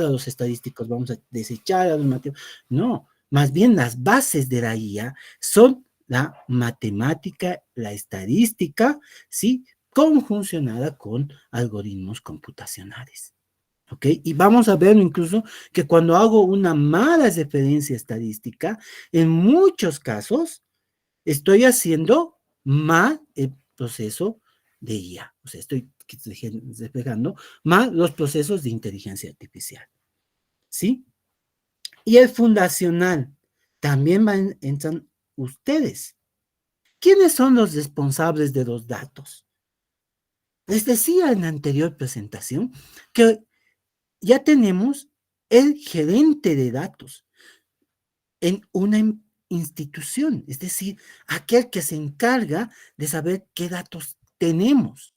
los estadísticos, vamos a desechar a los matemáticos. No, más bien las bases de la IA son la matemática, la estadística, ¿sí? Conjuncionada con algoritmos computacionales. ¿Ok? Y vamos a ver incluso que cuando hago una mala referencia estadística, en muchos casos estoy haciendo mal el proceso de IA. O sea, estoy desplegando mal los procesos de inteligencia artificial. ¿Sí? Y el fundacional, también entran ustedes. ¿Quiénes son los responsables de los datos? Les decía en la anterior presentación que ya tenemos el gerente de datos en una institución, es decir, aquel que se encarga de saber qué datos tenemos.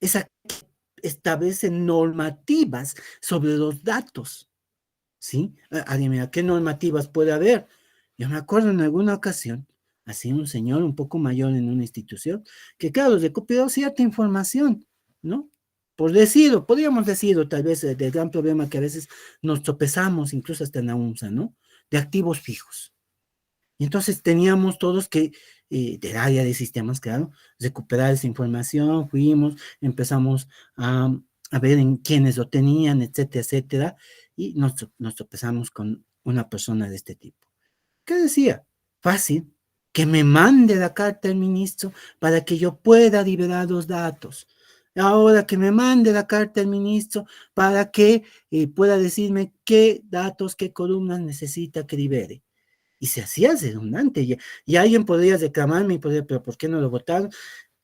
Es aquel que establece normativas sobre los datos, ¿sí? Adivina, ¿qué normativas puede haber? Yo me acuerdo en alguna ocasión, así un señor un poco mayor en una institución, que claro, recopiló cierta información, ¿no? Por decirlo, podríamos decirlo tal vez del gran problema que a veces nos tropezamos, incluso hasta en la UNSA, ¿no? De activos fijos. Y entonces teníamos todos que, del área de sistemas, claro, recuperar esa información, fuimos, empezamos a ver en quiénes lo tenían, etcétera, etcétera, y nos tropezamos con una persona de este tipo. ¿Qué decía? Fácil, que me mande la carta al ministro para que yo pueda liberar los datos. Ahora que me mande la carta al ministro para que pueda decirme qué datos, qué columnas necesita que libere. Y se hacía redundante. Y alguien podría reclamarme y podría, pero ¿por qué no lo votaron?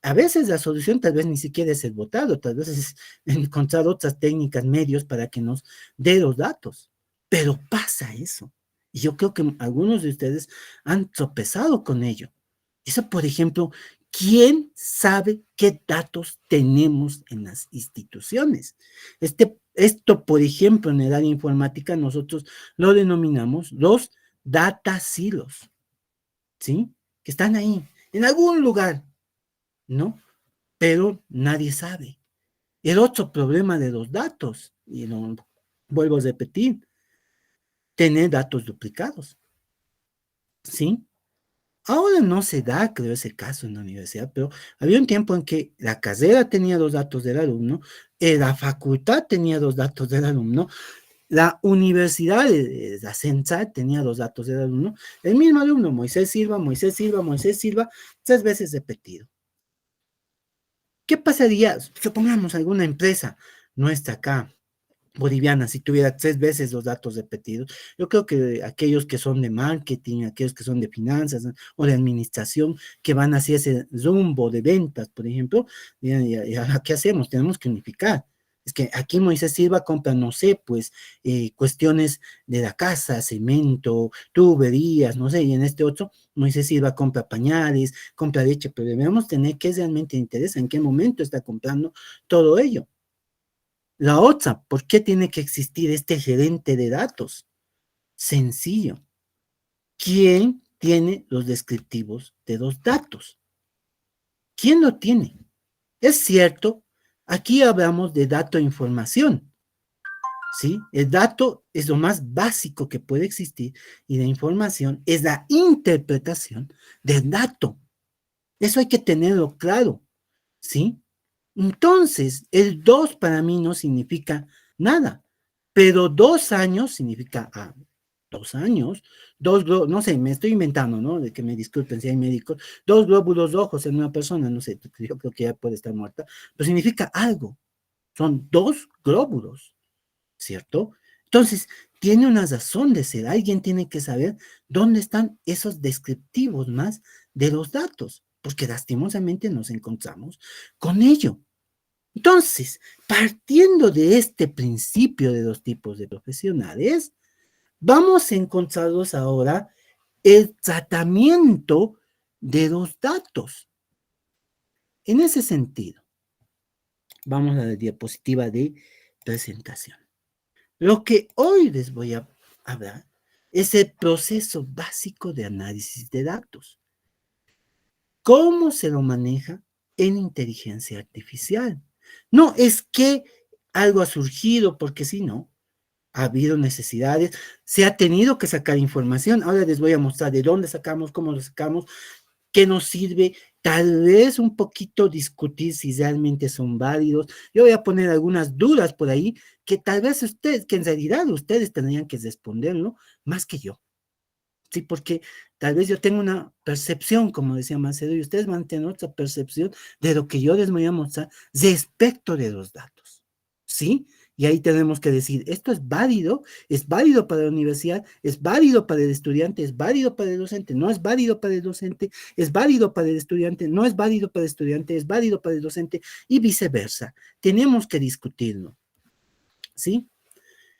A veces la solución tal vez ni siquiera es el votado, tal vez es encontrar otras técnicas, medios para que nos dé los datos. Pero pasa eso. Y yo creo que algunos de ustedes han tropezado con ello. Eso, por ejemplo, ¿quién sabe qué datos tenemos en las instituciones? Esto, por ejemplo, en el área informática, nosotros lo denominamos los data silos, ¿sí? Que están ahí, en algún lugar, ¿no? Pero nadie sabe. El otro problema de los datos, y lo vuelvo a repetir, tener datos duplicados, ¿sí? Ahora no se da, creo, ese caso en la universidad, pero había un tiempo en que la carrera tenía los datos del alumno, la facultad tenía los datos del alumno, la universidad, la CENSA, tenía los datos del alumno, el mismo alumno, Moisés Silva, Moisés Silva, Moisés Silva, 3 veces repetido. ¿Qué pasaría? Supongamos alguna empresa nuestra acá, boliviana, si tuviera 3 veces los datos repetidos. Yo creo que aquellos que son de marketing, aquellos que son de finanzas, ¿no? O de administración, que van hacia ese rumbo de ventas, por ejemplo, ¿qué hacemos? Tenemos que unificar. Es que aquí Moisés Silva compra, no sé, pues, cuestiones de la casa, cemento, tuberías, no sé, y en este otro, Moisés Silva compra pañales, compra leche, pero debemos tener qué realmente interesa, en qué momento está comprando todo ello. La otra, ¿por qué tiene que existir este gerente de datos? Sencillo. ¿Quién tiene los descriptivos de los datos? ¿Quién lo tiene? Es cierto, aquí hablamos de dato e información, ¿sí? El dato es lo más básico que puede existir y la información es la interpretación del dato. Eso hay que tenerlo claro, ¿sí? Entonces, el 2 para mí no significa nada, pero 2 años significa 2 años, no sé, me estoy inventando, ¿no? De que me disculpen si hay médicos, 2 glóbulos rojos en una persona, no sé, yo creo que ya puede estar muerta, pero significa algo, son 2 glóbulos, ¿cierto? Entonces, tiene una razón de ser, alguien tiene que saber dónde están esos descriptivos más de los datos, porque lastimosamente nos encontramos con ello. Entonces, partiendo de este principio de los tipos de profesionales, vamos a encontrarlos ahora el tratamiento de los datos. En ese sentido, vamos a la diapositiva de presentación. Lo que hoy les voy a hablar es el proceso básico de análisis de datos. ¿Cómo se lo maneja en inteligencia artificial? No es que algo ha surgido, porque si no, ha habido necesidades, se ha tenido que sacar información. Ahora les voy a mostrar de dónde sacamos, cómo lo sacamos, qué nos sirve, tal vez un poquito discutir si realmente son válidos. Yo voy a poner algunas dudas por ahí que tal vez ustedes, que en realidad ustedes tendrían que responderlo más que yo. Sí, porque tal vez yo tengo una percepción, como decía Macedo, y ustedes van a tener otra percepción de lo que yo les voy a mostrar respecto de los datos. ¿Sí? Y ahí tenemos que decir, esto es válido para la universidad, es válido para el estudiante, es válido para el docente, no es válido para el docente, es válido para el estudiante, no es válido para el estudiante, es válido para el docente, y viceversa. Tenemos que discutirlo. ¿Sí?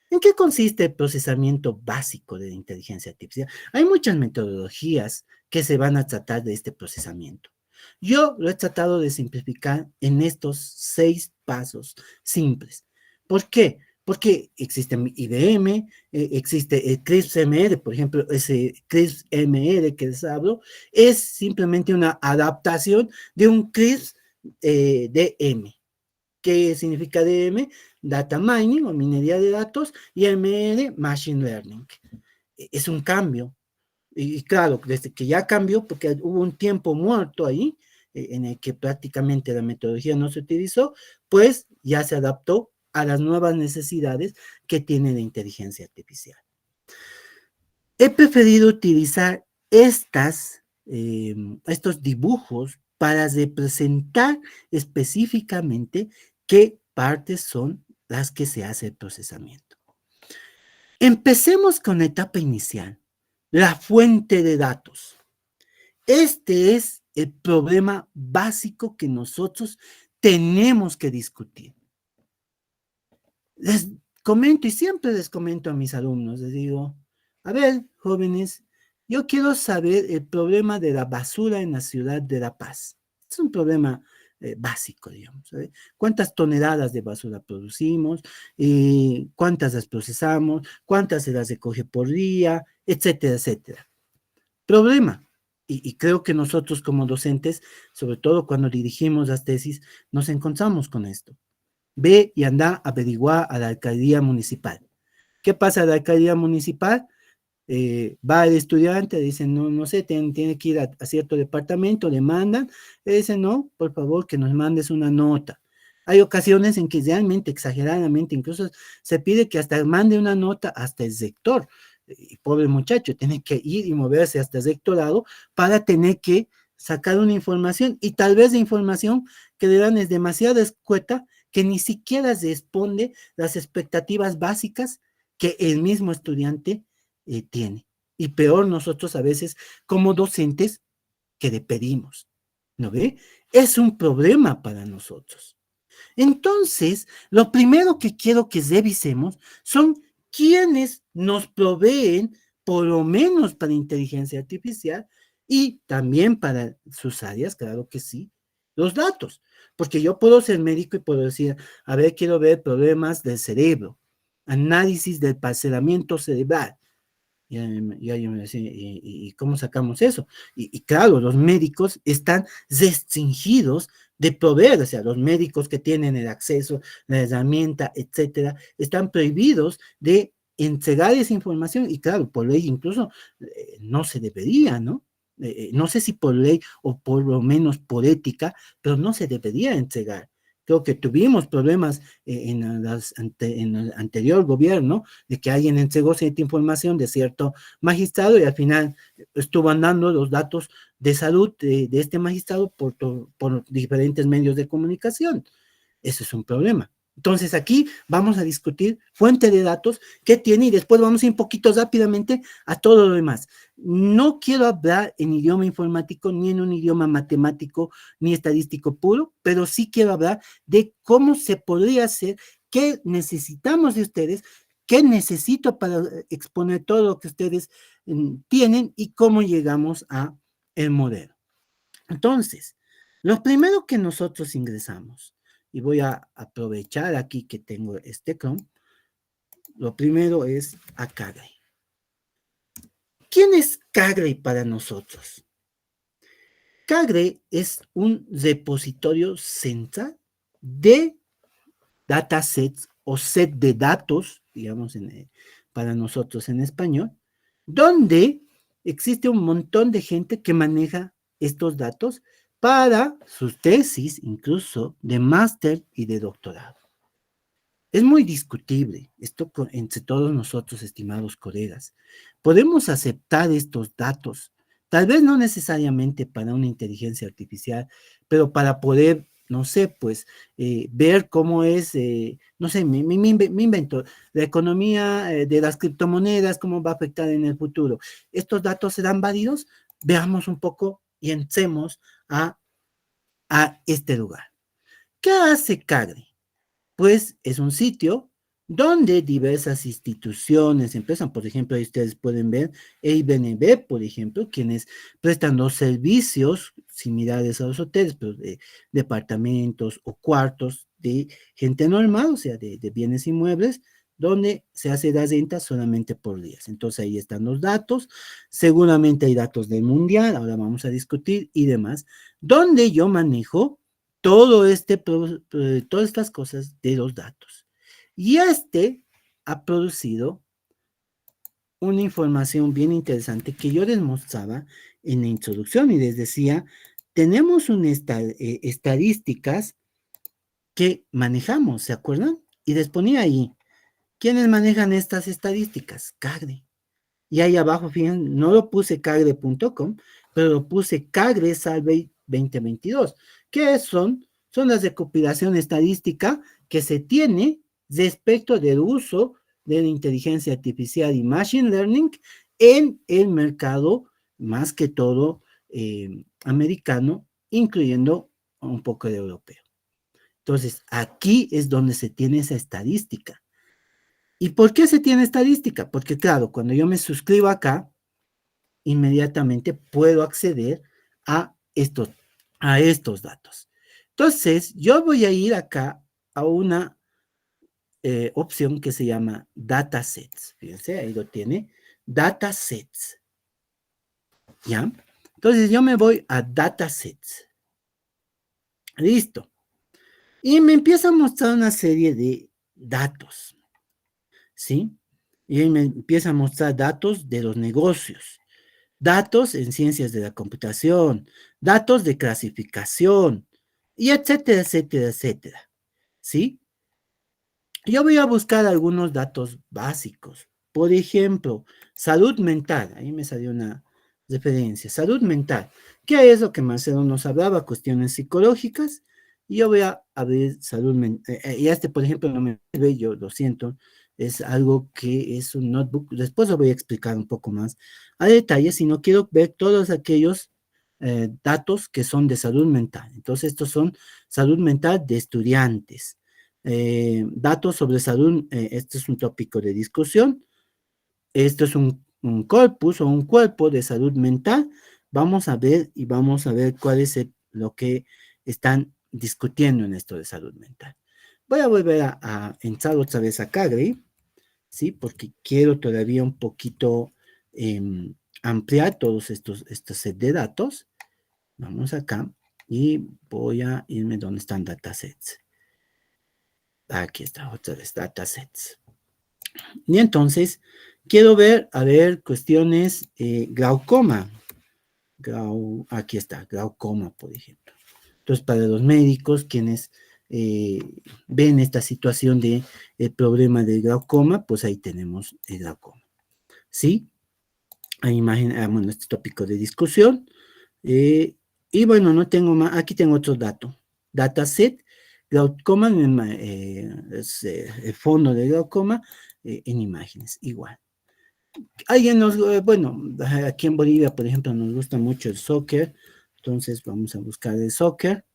¿En qué consiste el procesamiento básico de la inteligencia artificial? Hay muchas metodologías que se van a tratar de este procesamiento. Yo lo he tratado de simplificar en estos 6 pasos simples. ¿Por qué? Porque existe IBM, existe el CRISP-MR, por ejemplo, ese CRISP-MR que les hablo, es simplemente una adaptación de un CRISP-DM. ¿Qué significa DM? Data mining o minería de datos y ML, machine learning. Es un cambio. Y claro, desde que ya cambió, porque hubo un tiempo muerto ahí, en el que prácticamente la metodología no se utilizó, pues ya se adaptó a las nuevas necesidades que tiene la inteligencia artificial. He preferido utilizar estos dibujos para representar específicamente qué partes son las que se hace el procesamiento. Empecemos con la etapa inicial, la fuente de datos. Este es el problema básico que nosotros tenemos que discutir. Les comento y siempre les comento a mis alumnos, les digo, a ver, jóvenes, yo quiero saber el problema de la basura en la ciudad de La Paz. Es un problema básico, digamos. ¿Sabe? ¿Cuántas toneladas de basura producimos? ¿Cuántas las procesamos? ¿Cuántas se las recoge por día? Etcétera, etcétera. Problema. Y creo que nosotros como docentes, sobre todo cuando dirigimos las tesis, nos encontramos con esto. Ve y anda a averiguar a la alcaldía municipal. ¿Qué pasa a la alcaldía municipal? Va el estudiante, dice, no, no sé, tiene que ir a cierto departamento, le mandan, le dicen, no, por favor, que nos mandes una nota. Hay ocasiones en que realmente, exageradamente, incluso se pide que hasta mande una nota hasta el rector. Y pobre muchacho, tiene que ir y moverse hasta el rectorado para tener que sacar una información, y tal vez la información que le dan es demasiado escueta, que ni siquiera responde las expectativas básicas que el mismo estudiante tiene. Y peor nosotros a veces como docentes que le pedimos, ¿no ve? Es un problema para nosotros. Entonces, lo primero que quiero que revisemos son quienes nos proveen, por lo menos para inteligencia artificial y también para sus áreas, claro que sí, los datos. Porque yo puedo ser médico y puedo decir, a ver, quiero ver problemas del cerebro, análisis del parcelamiento cerebral. Y me decía, ¿y cómo sacamos eso? Y claro, los médicos están restringidos de proveer, o sea, los médicos que tienen el acceso, la herramienta, etcétera, están prohibidos de entregar esa información, y claro, por ley incluso no se debería, ¿no? No sé si por ley o por lo menos por ética, pero no se debería entregar. Creo que tuvimos problemas en el anterior gobierno de que alguien entregó cierta información de cierto magistrado y al final estuvo andando los datos de salud de este magistrado por diferentes medios de comunicación. Eso es un problema. Entonces aquí vamos a discutir fuente de datos, qué tiene, y después vamos a ir un poquito rápidamente a todo lo demás. No quiero hablar en idioma informático, ni en un idioma matemático, ni estadístico puro, pero sí quiero hablar de cómo se podría hacer, qué necesitamos de ustedes, qué necesito para exponer todo lo que ustedes tienen y cómo llegamos a el modelo. Entonces, lo primero que nosotros ingresamos, y voy a aprovechar aquí que tengo este Chrome, lo primero es a Kaggle. ¿Quién es Kaggle para nosotros? Kaggle es un repositorio central de datasets o set de datos digamos, para nosotros en español, donde existe un montón de gente que maneja estos datos para sus tesis, incluso de máster y de doctorado. Es muy discutible esto entre todos nosotros, estimados colegas. Podemos aceptar estos datos, tal vez no necesariamente para una inteligencia artificial, pero para poder, no sé, pues, ver cómo es, no sé, me invento, la economía de las criptomonedas, cómo va a afectar en el futuro. ¿Estos datos serán válidos? Veamos un poco y entremos a este lugar. ¿Qué hace CAGRE? Pues es un sitio donde diversas instituciones empiezan, por ejemplo, ahí ustedes pueden ver Airbnb, por ejemplo, quienes prestan los servicios similares a los hoteles, pero de departamentos o cuartos de gente normal, o sea, de bienes inmuebles, donde se hace la renta solamente por días. Entonces ahí están los datos, seguramente hay datos del mundial, ahora vamos a discutir y demás, donde yo manejo todo todas estas cosas de los datos. Y ha producido una información bien interesante que yo les mostraba en la introducción y les decía, tenemos estadísticas que manejamos, ¿se acuerdan? Y les ponía ahí, ¿quiénes manejan estas estadísticas? CAGRE. Y ahí abajo, fíjense, no lo puse cagre.com, pero lo puse Cagre Survey 2022. ¿Qué son? Son las recopilación estadística que se tiene respecto del uso de la inteligencia artificial y machine learning en el mercado, más que todo americano, incluyendo un poco de europeo. Entonces, aquí es donde se tiene esa estadística. ¿Y por qué se tiene estadística? Porque claro, cuando yo me suscribo acá, inmediatamente puedo acceder a estos datos. Entonces, yo voy a ir acá a una opción que se llama datasets. Fíjense, ahí lo tiene, datasets. ¿Ya? Entonces, yo me voy a datasets. Listo. Y me empieza a mostrar una serie de datos. ¿Sí? Y me empieza a mostrar datos de los negocios, datos en ciencias de la computación, datos de clasificación, y etcétera, etcétera, etcétera. ¿Sí? Yo voy a buscar algunos datos básicos. Por ejemplo, salud mental. Ahí me salió una referencia. Salud mental. ¿Qué es lo que Marcelo nos hablaba? Cuestiones psicológicas. Y yo voy a abrir salud mental. Y por ejemplo, no me ve, yo lo siento. Es algo que es un notebook. Después lo voy a explicar un poco más a detalle, si no quiero ver todos aquellos datos que son de salud mental. Entonces, estos son salud mental de estudiantes. Datos sobre salud, este es un tópico de discusión. Esto es un corpus o un cuerpo de salud mental. Vamos a ver y vamos a ver cuál es lo que están discutiendo en esto de salud mental. Voy a volver a entrar otra vez a Cagre, ¿sí? Porque quiero todavía un poquito ampliar todos estos set de datos. Vamos acá y voy a irme donde están datasets. Aquí está, otra vez, datasets. Y entonces, quiero ver, a ver, cuestiones, glaucoma. Aquí está, glaucoma, por ejemplo. Entonces, para los médicos, quienes ven esta situación de el problema del glaucoma, pues ahí tenemos el glaucoma. ¿Sí? Hay imagen, bueno, este tópico de discusión. Y bueno, no tengo más, aquí tengo otro dato. Dataset, glaucoma, es el fondo de glaucoma en imágenes, igual. Alguien bueno, aquí en Bolivia, por ejemplo, nos gusta mucho el soccer, entonces vamos a buscar el soccer.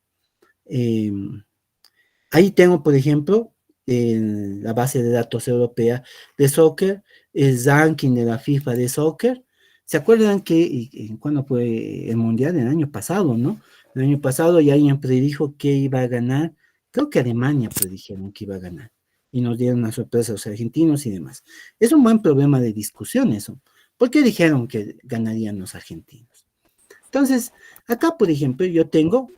Ahí tengo, por ejemplo, en la base de datos europea de soccer, el ranking de la FIFA de soccer. ¿Se acuerdan que cuando fue el Mundial? El año pasado, ¿no? El año pasado ya alguien predijo que iba a ganar, creo que Alemania predijeron que iba a ganar, y nos dieron una sorpresa a los argentinos y demás. Es un buen problema de discusión eso. ¿Por qué dijeron que ganarían los argentinos? Entonces, acá, por ejemplo, yo tengo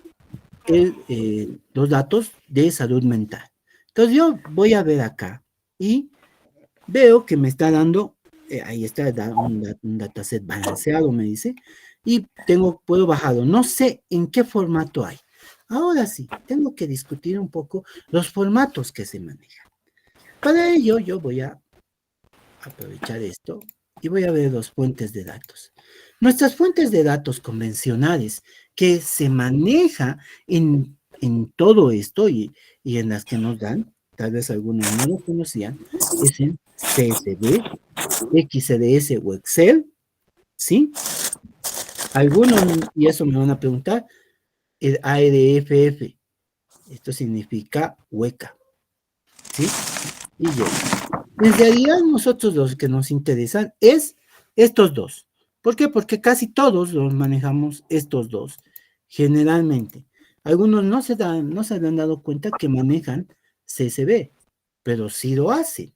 los datos de salud mental. Entonces yo voy a ver acá y veo que me está dando, ahí está un dataset balanceado, me dice, y puedo bajarlo. No sé en qué formato hay. Ahora sí, tengo que discutir un poco los formatos que se manejan. Para ello, yo voy a aprovechar esto y voy a ver las fuentes de datos. Nuestras fuentes de datos convencionales que se maneja en todo esto y en las que nos dan, tal vez algunos no lo conocían, es en CSV, XCDS o Excel, ¿sí? Algunos, y eso me van a preguntar, el ARFF, esto significa hueca, ¿sí? Y yo. En realidad, nosotros los que nos interesan es estos dos. ¿Por qué? Porque casi todos los manejamos estos dos, generalmente. Algunos no se han dado cuenta que manejan CSV, pero sí lo hacen,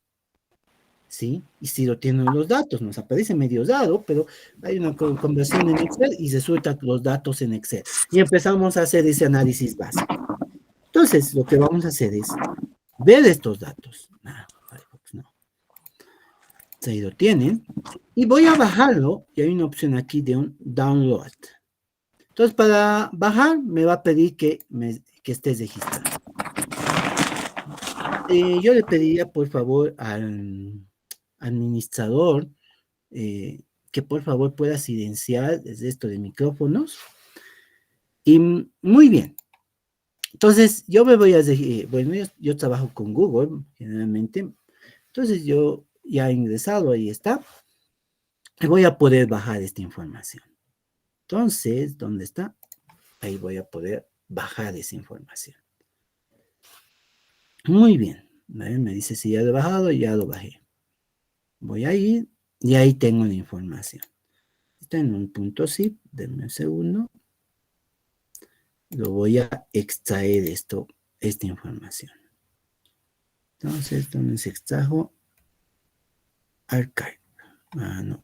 ¿sí? Y sí lo tienen los datos, nos aparece medio dado, pero hay una conversión en Excel y resulta los datos en Excel. Y empezamos a hacer ese análisis básico. Entonces, lo que vamos a hacer es ver estos datos. No. Ahí lo tienen. Y voy a bajarlo, y hay una opción aquí de un download. Entonces, para bajar, me va a pedir que estés registrado. Yo le pediría, por favor, al administrador que por favor pueda silenciar desde esto de micrófonos. Y muy bien. Entonces, yo me voy a... bueno, yo trabajo con Google, generalmente. Entonces, yo ya he ingresado, ahí está. Y voy a poder bajar esta información. Entonces, ¿dónde está? Ahí voy a poder bajar esa información. Muy bien. Me dice si ya lo he bajado, ya lo bajé. Voy a ir y ahí tengo la información. Está en un punto zip, denme un segundo. Lo voy a extraer esta información. Entonces, ¿dónde se extrajo? Archive. No,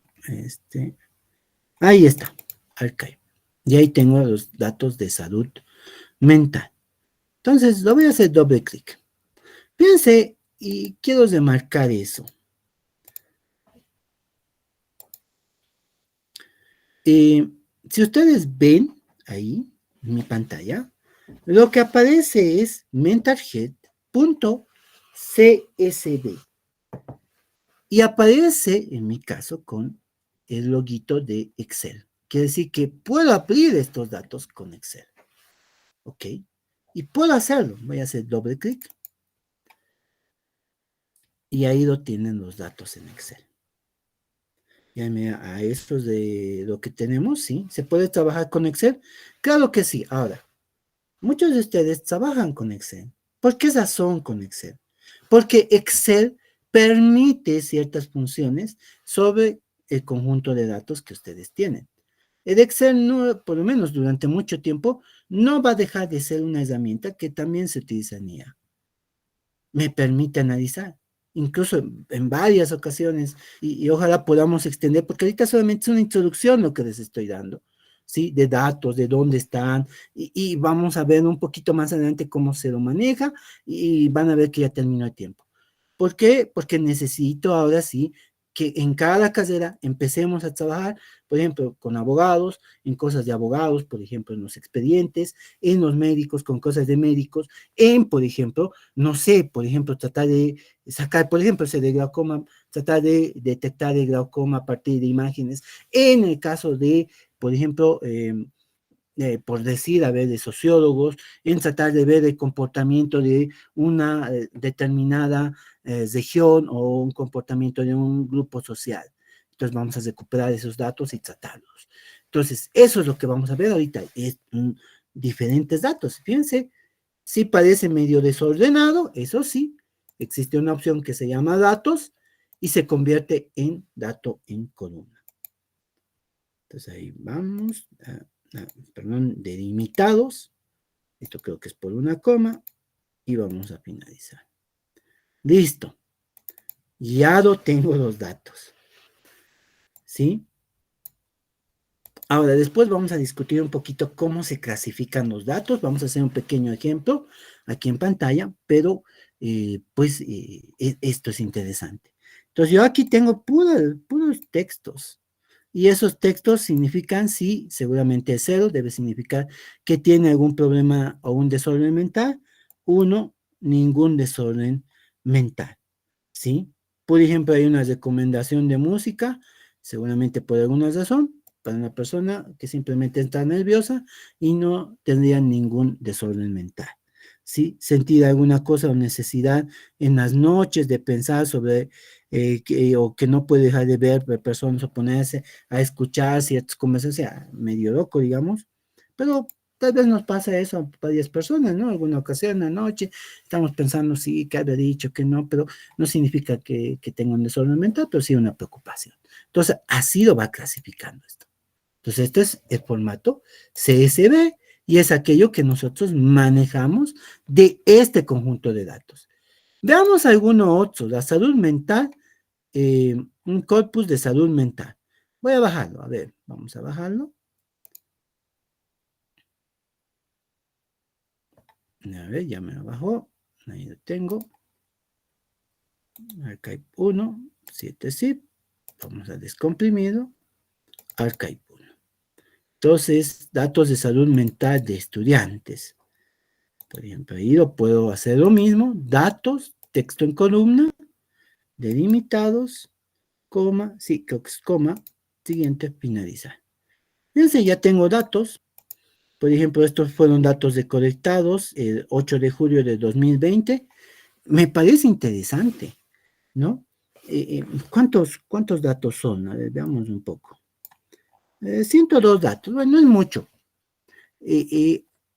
ahí está, Archive. Y ahí tengo los datos de salud mental. Entonces, lo voy a hacer doble clic. Fíjense, y quiero remarcar eso. Si ustedes ven ahí en mi pantalla, lo que aparece es mentalhealth.csv y aparece, en mi caso, con el loguito de Excel. Quiere decir que puedo abrir estos datos con Excel. ¿Ok? Y puedo hacerlo. Voy a hacer doble clic. Y ahí lo tienen los datos en Excel. Ya a estos de lo que tenemos, sí. ¿Se puede trabajar con Excel? Claro que sí. Ahora, muchos de ustedes trabajan con Excel. ¿Por qué razón con Excel? Porque Excel permite ciertas funciones sobre el conjunto de datos que ustedes tienen. El Excel, no, por lo menos durante mucho tiempo, no va a dejar de ser una herramienta que también se utiliza en IA. Me permite analizar, incluso en varias ocasiones, y ojalá podamos extender, porque ahorita solamente es una introducción lo que les estoy dando, ¿sí? De datos, de dónde están, y vamos a ver un poquito más adelante cómo se lo maneja, y van a ver que ya terminó el tiempo. ¿Por qué? Porque necesito ahora sí que en cada carrera empecemos a trabajar, por ejemplo, con abogados, en cosas de abogados, por ejemplo, en los expedientes, en los médicos, con cosas de médicos, en, por ejemplo, no sé, por ejemplo, tratar de sacar, por ejemplo, ese de glaucoma, tratar de detectar el glaucoma a partir de imágenes, en el caso de, por ejemplo, por decir, a ver, de sociólogos, en tratar de ver el comportamiento de una determinada región o un comportamiento de un grupo social. Entonces vamos a recuperar esos datos y tratarlos. Entonces, eso es lo que vamos a ver ahorita, es diferentes datos. Fíjense, sí parece medio desordenado, eso sí, existe una opción que se llama datos y se convierte en dato en columna. Entonces ahí vamos, perdón, delimitados. Esto creo que es por una coma y vamos a finalizar. Listo. Ya lo tengo los datos. ¿Sí? Ahora, después vamos a discutir un poquito cómo se clasifican los datos. Vamos a hacer un pequeño ejemplo aquí en pantalla, pero esto es interesante. Entonces yo aquí tengo puros textos. Y esos textos significan, sí, seguramente 0 debe significar que tiene algún problema o un desorden mental. 1, ningún desorden mental, ¿sí? Por ejemplo, hay una recomendación de música, seguramente por alguna razón, para una persona que simplemente está nerviosa y no tendría ningún desorden mental, ¿sí? Sentir alguna cosa o necesidad en las noches de pensar sobre o que no puede dejar de ver personas o ponerse a escuchar ciertas conversaciones, medio loco, digamos, pero tal vez nos pasa eso a varias personas, ¿no? Alguna ocasión, en la noche, estamos pensando, sí, que había dicho, que no, pero no significa que tenga un desorden mental, pero sí una preocupación. Entonces, así lo va clasificando esto. Entonces, este es el formato CSV y es aquello que nosotros manejamos de este conjunto de datos. Veamos alguno otro, la salud mental, un corpus de salud mental. Voy a bajarlo, a ver, vamos a bajarlo. A ver, ya me lo bajó, ahí lo tengo. Archive 1, 7 zip, vamos a descomprimirlo, Archive 1. Entonces, datos de salud mental de estudiantes. Por ejemplo, ahí lo puedo hacer lo mismo, datos, texto en columna, delimitados, coma, sí, creo que es coma, siguiente, finalizar. Fíjense, ya tengo datos. Por ejemplo, estos fueron datos recolectados el 8 de julio de 2020. Me parece interesante, ¿no? ¿Cuántos datos son? A ver, veamos un poco. 102 datos, bueno, no es mucho.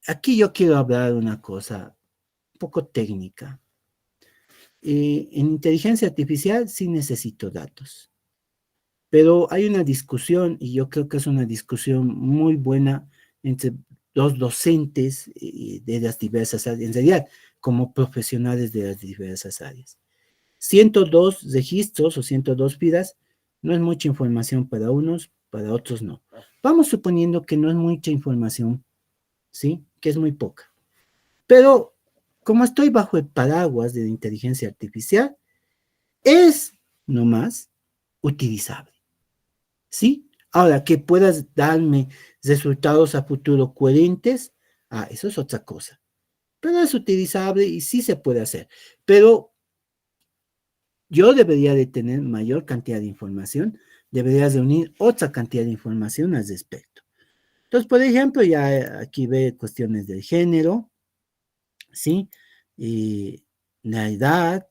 Aquí yo quiero hablar de una cosa un poco técnica. En inteligencia artificial sí necesito datos, pero hay una discusión, y yo creo que es una discusión muy buena entre los docentes de las diversas áreas, en realidad, como profesionales de las diversas áreas. 102 registros o 102 filas no es mucha información para unos, para otros no. Vamos suponiendo que no es mucha información, ¿sí? Que es muy poca. Pero como estoy bajo el paraguas de la inteligencia artificial, es nomás utilizable, ¿sí? Ahora, que puedas darme resultados a futuro coherentes, eso es otra cosa. Pero es utilizable y sí se puede hacer. Pero yo debería de tener mayor cantidad de información, deberías de unir otra cantidad de información al respecto. Entonces, por ejemplo, ya aquí ve cuestiones del género, ¿sí? La edad,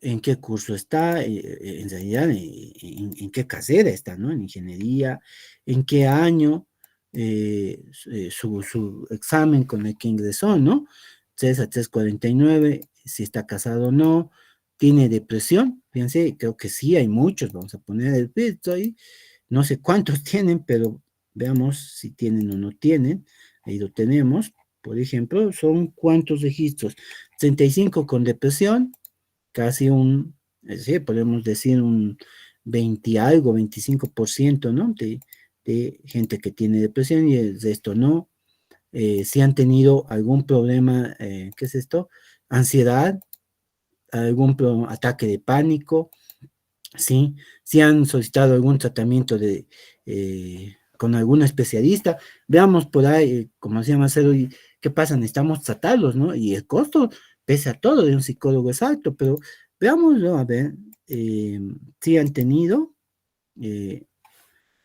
en qué curso está, en realidad, en qué carrera está, ¿no? En ingeniería, en qué año, su examen con el que ingresó, ¿no? 3 a 349, si está casado o no, tiene depresión, fíjense, creo que sí, hay muchos, vamos a poner el filtro ahí, no sé cuántos tienen, pero veamos si tienen o no tienen, ahí lo tenemos, por ejemplo, son cuántos registros, 35 con depresión, casi sí, podemos decir un 20 algo, 25%, ¿no? De gente que tiene depresión y el resto no. Si han tenido algún problema, ¿qué es esto? Ansiedad, algún ataque de pánico, ¿sí? Si han solicitado algún tratamiento con algún especialista, veamos por ahí, como se llama Marcelo, y qué pasa, necesitamos tratarlos, ¿no? Y el costo, pese a todo, de un psicólogo es alto, pero veámoslo, a ver, si han tenido eh,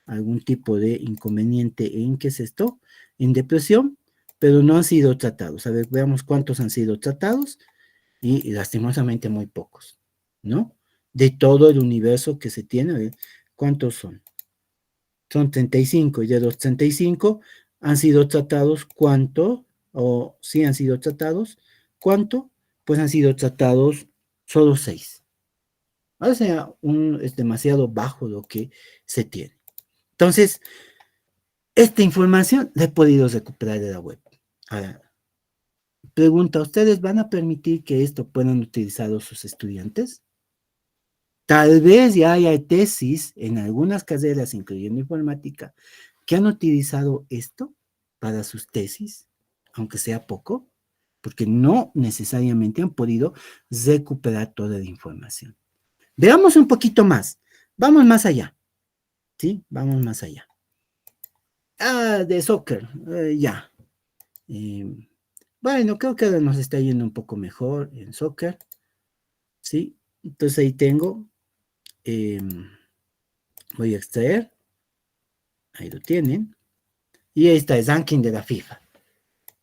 algún tipo de inconveniente en qué es esto, en depresión, pero no han sido tratados. A ver, veamos cuántos han sido tratados y lastimosamente muy pocos, ¿no? De todo el universo que se tiene, a ver, ¿cuántos son? Son 35 y de los 35 han sido tratados, ¿cuánto? O sí han sido tratados, ¿cuánto? Pues han sido tratados solo 6. O sea, es demasiado bajo lo que se tiene. Entonces, esta información la he podido recuperar de la web. Ahora, pregunta, ¿ustedes van a permitir que esto puedan utilizar sus estudiantes? Tal vez ya haya tesis en algunas carreras, incluyendo informática, que han utilizado esto para sus tesis, aunque sea poco, porque no necesariamente han podido recuperar toda la información. Veamos un poquito más. Vamos más allá. ¿Sí? Vamos más allá. De soccer. Ya. Eh, bueno, creo que ahora nos está yendo un poco mejor en soccer. ¿Sí? Entonces ahí tengo. eh, Voy a extraer. Ahí lo tienen. Y ahí está el ranking de la FIFA,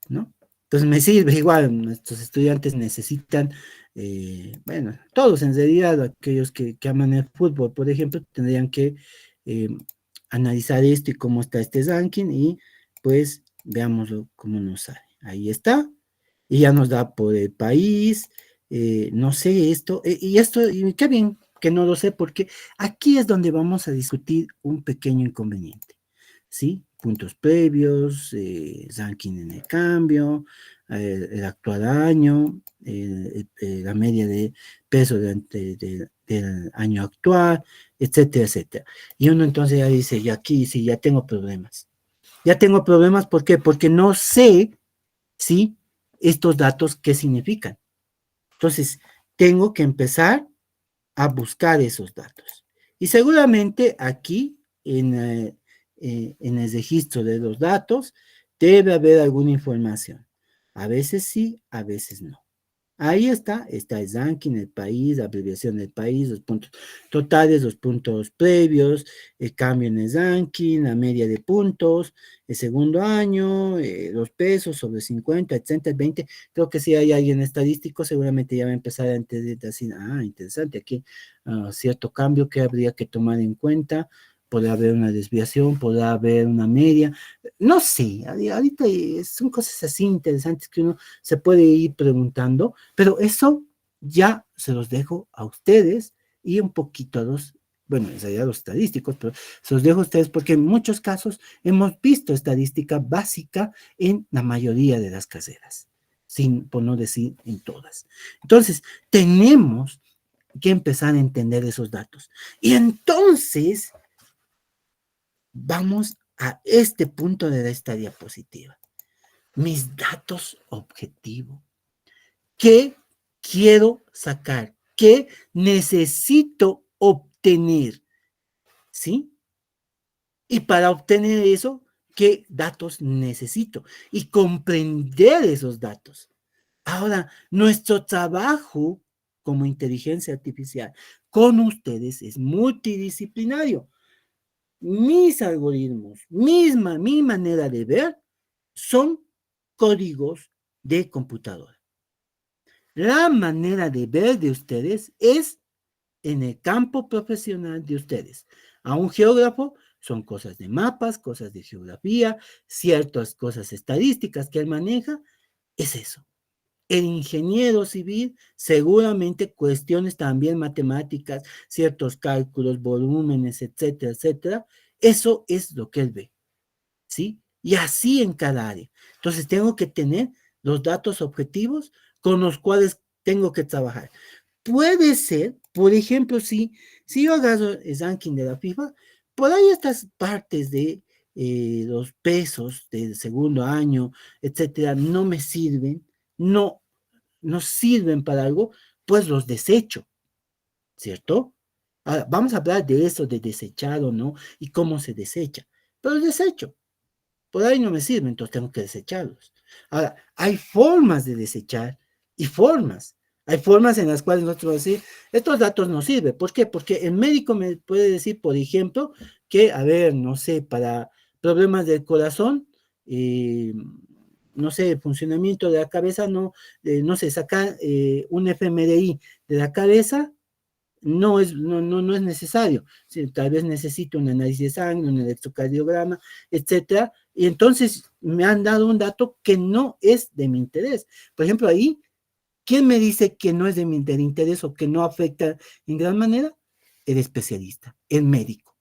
¿no? Entonces me sirve igual, nuestros estudiantes necesitan, bueno, todos en realidad, aquellos que aman el fútbol, por ejemplo, tendrían que eh, analizar esto y cómo está este ranking y pues veámoslo cómo nos sale. Ahí está, y ya nos da por el país, no sé esto, y esto, y qué bien que no lo sé, porque aquí es donde vamos a discutir un pequeño inconveniente. ¿Sí? Puntos previos, ranking en el cambio, el actual año, la media de peso del año actual, etcétera, etcétera. Y uno entonces ya dice, ya aquí sí, ya tengo problemas. Ya tengo problemas, ¿por qué? Porque no sé, ¿sí? Estos datos, ¿qué significan? Entonces, tengo que empezar a buscar esos datos. Y seguramente aquí en el registro de los datos debe haber alguna información. A veces sí, a veces no. Ahí está el ranking, el país, la abreviación del país, los puntos totales, los puntos previos, el cambio en el ranking, la media de puntos, el segundo año, los pesos sobre 50, etcétera, 20. Creo que si hay alguien estadístico, seguramente ya va a empezar a entender así, interesante, aquí cierto cambio que habría que tomar en cuenta, podrá haber una desviación, podrá haber una media, no sé, ahorita son cosas así interesantes que uno se puede ir preguntando, pero eso ya se los dejo a ustedes y un poquito a los, bueno, en realidad los estadísticos, pero se los dejo a ustedes porque en muchos casos hemos visto estadística básica en la mayoría de las carreras, sin, por no decir en todas. Entonces, tenemos que empezar a entender esos datos. Y entonces, vamos a este punto de esta diapositiva. Mis datos objetivos. ¿Qué quiero sacar? ¿Qué necesito obtener? ¿Sí? Y para obtener eso, ¿qué datos necesito? Y comprender esos datos. Ahora, nuestro trabajo como inteligencia artificial con ustedes es multidisciplinario. Mis algoritmos, mi manera de ver, son códigos de computadora. La manera de ver de ustedes es en el campo profesional de ustedes. A un geógrafo son cosas de mapas, cosas de geografía, ciertas cosas estadísticas que él maneja, es eso. El ingeniero civil seguramente cuestiones también matemáticas, ciertos cálculos, volúmenes, etcétera, etcétera. Eso es lo que él ve, ¿sí? Y así en cada área. Entonces tengo que tener los datos objetivos con los cuales tengo que trabajar. Puede ser, por ejemplo, si yo agarro el ranking de la FIFA, por ahí estas partes de los pesos del segundo año, etcétera, no me sirven, no sirven para algo, pues los desecho, ¿cierto? Ahora, vamos a hablar de eso, de desechar o no, y cómo se desecha. Pero los desecho, por ahí no me sirven, entonces tengo que desecharlos. Ahora, hay formas de desechar y formas. Hay formas en las cuales nosotros vamos a decir, estos datos no sirven. ¿Por qué? Porque el médico me puede decir, por ejemplo, que, a ver, no sé, para problemas del corazón, eh, no sé, funcionamiento de la cabeza, no sé, sacar un fMRI de la cabeza no es necesario. Sí, tal vez necesito un análisis de sangre, un electrocardiograma, etcétera. Y entonces me han dado un dato que no es de mi interés. Por ejemplo, ahí, ¿quién me dice que no es de mi interés o que no afecta en gran manera? El especialista, el médico.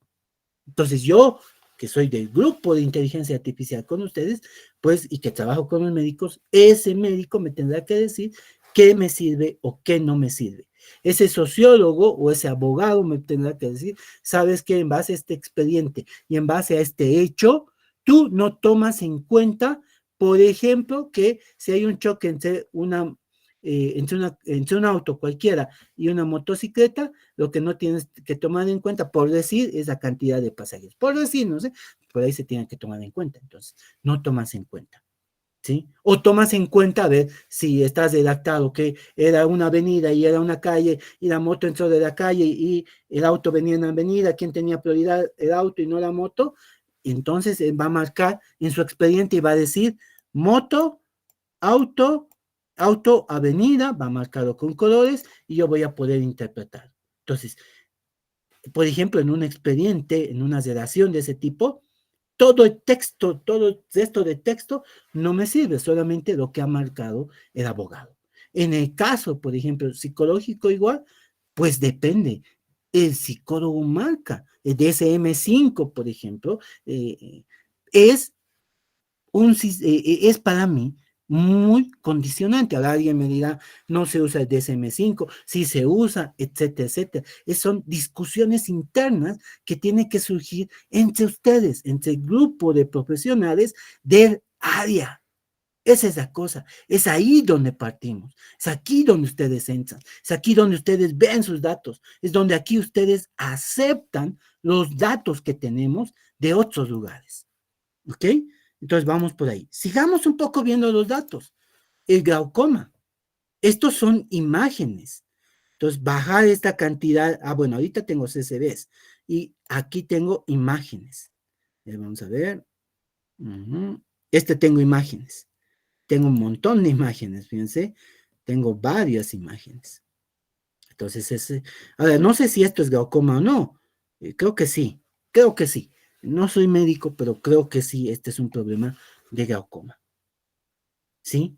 Entonces yo, que soy del grupo de inteligencia artificial con ustedes, pues, y que trabajo con los médicos, ese médico me tendrá que decir qué me sirve o qué no me sirve. Ese sociólogo o ese abogado me tendrá que decir, sabes que en base a este expediente y en base a este hecho, tú no tomas en cuenta, por ejemplo, que si hay un choque entre entre un auto cualquiera y una motocicleta, lo que no tienes que tomar en cuenta, por decir, es la cantidad de pasajeros. Por decir, no sé, por ahí se tiene que tomar en cuenta. Entonces, no tomas en cuenta. ¿Sí? O tomas en cuenta, a ver, si estás redactado que era una avenida y era una calle y la moto entró de la calle y el auto venía en la avenida, ¿quién tenía prioridad? El auto y no la moto. Entonces va a marcar en su expediente y va a decir moto, auto, auto, avenida, va marcado con colores y yo voy a poder interpretar. Entonces, por ejemplo, en un expediente, en una redacción de ese tipo, todo el texto, todo esto de texto no me sirve, solamente lo que ha marcado el abogado. En el caso, por ejemplo, psicológico igual, pues depende. El psicólogo marca, el DSM-5, por ejemplo, es es para mí muy condicionante. Ahora alguien me dirá, no se usa el DSM-5, sí se usa, etcétera, etcétera. Son discusiones internas que tienen que surgir entre ustedes, entre el grupo de profesionales del área. Esa es la cosa, es ahí donde partimos, es aquí donde ustedes entran, es aquí donde ustedes ven sus datos, es donde aquí ustedes aceptan los datos que tenemos de otros lugares. ¿Ok? Entonces vamos por ahí. Sigamos un poco viendo los datos. El glaucoma. Estos son imágenes. Entonces, bajar esta cantidad. Bueno, ahorita tengo CCDs. Y aquí tengo imágenes. Vamos a ver. Tengo imágenes. Tengo un montón de imágenes, fíjense. Tengo varias imágenes. Entonces, ahora, no sé si esto es glaucoma o no. Creo que sí. Creo que sí. No soy médico, pero creo que sí, este es un problema de glaucoma. ¿Sí?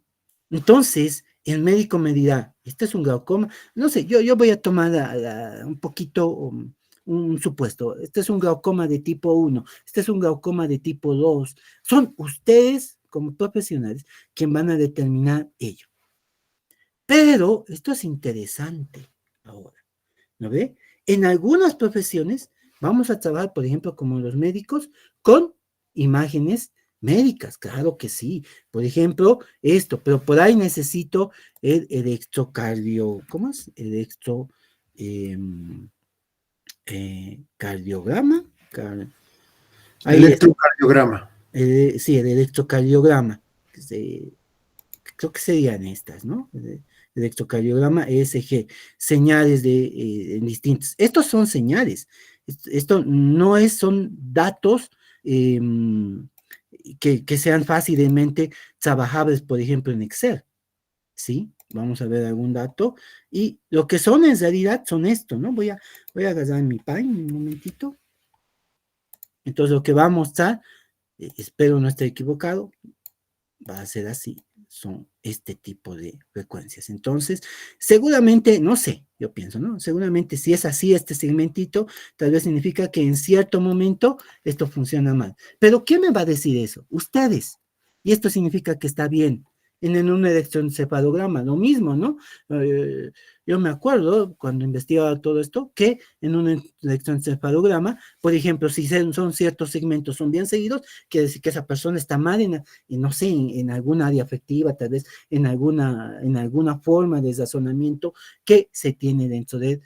Entonces, el médico me dirá, este es un glaucoma. No sé, yo voy a tomar un poquito un supuesto. Este es un glaucoma de tipo 1, este es un glaucoma de tipo 2. Son ustedes, como profesionales, quien van a determinar ello. Pero esto es interesante ahora. ¿No ve? En algunas profesiones vamos a trabajar, por ejemplo, como los médicos, con imágenes médicas, claro que sí. Por ejemplo, esto, pero por ahí necesito el electrocardio, ¿cómo es? Eh, cardiograma. Ahí Electrocardiograma. sí, el electrocardiograma. Creo que serían estas, ¿no? Electrocardiograma, ESG, señales en distintos. Estos son señales. Esto no son datos eh, que sean fácilmente trabajables, por ejemplo, en Excel. ¿Sí? Vamos a ver algún dato. Y lo que son en realidad son esto, ¿no? Voy a agarrar mi Pine un momentito. Entonces, lo que va a mostrar, espero no estar equivocado, va a ser así, son este tipo de frecuencias. Entonces, seguramente, no sé, yo pienso, ¿no? Seguramente si es así este segmentito, tal vez significa que en cierto momento esto funciona mal. Pero ¿quién me va a decir eso? Ustedes. Y esto significa que está bien. En un electroencefalograma, lo mismo, ¿no? Yo me acuerdo cuando investigaba todo esto, que en un electroencefalograma, por ejemplo, si son ciertos segmentos, son bien seguidos, quiere decir que esa persona está mal y no sé, en alguna área afectiva, tal vez en alguna forma de razonamiento que se tiene dentro de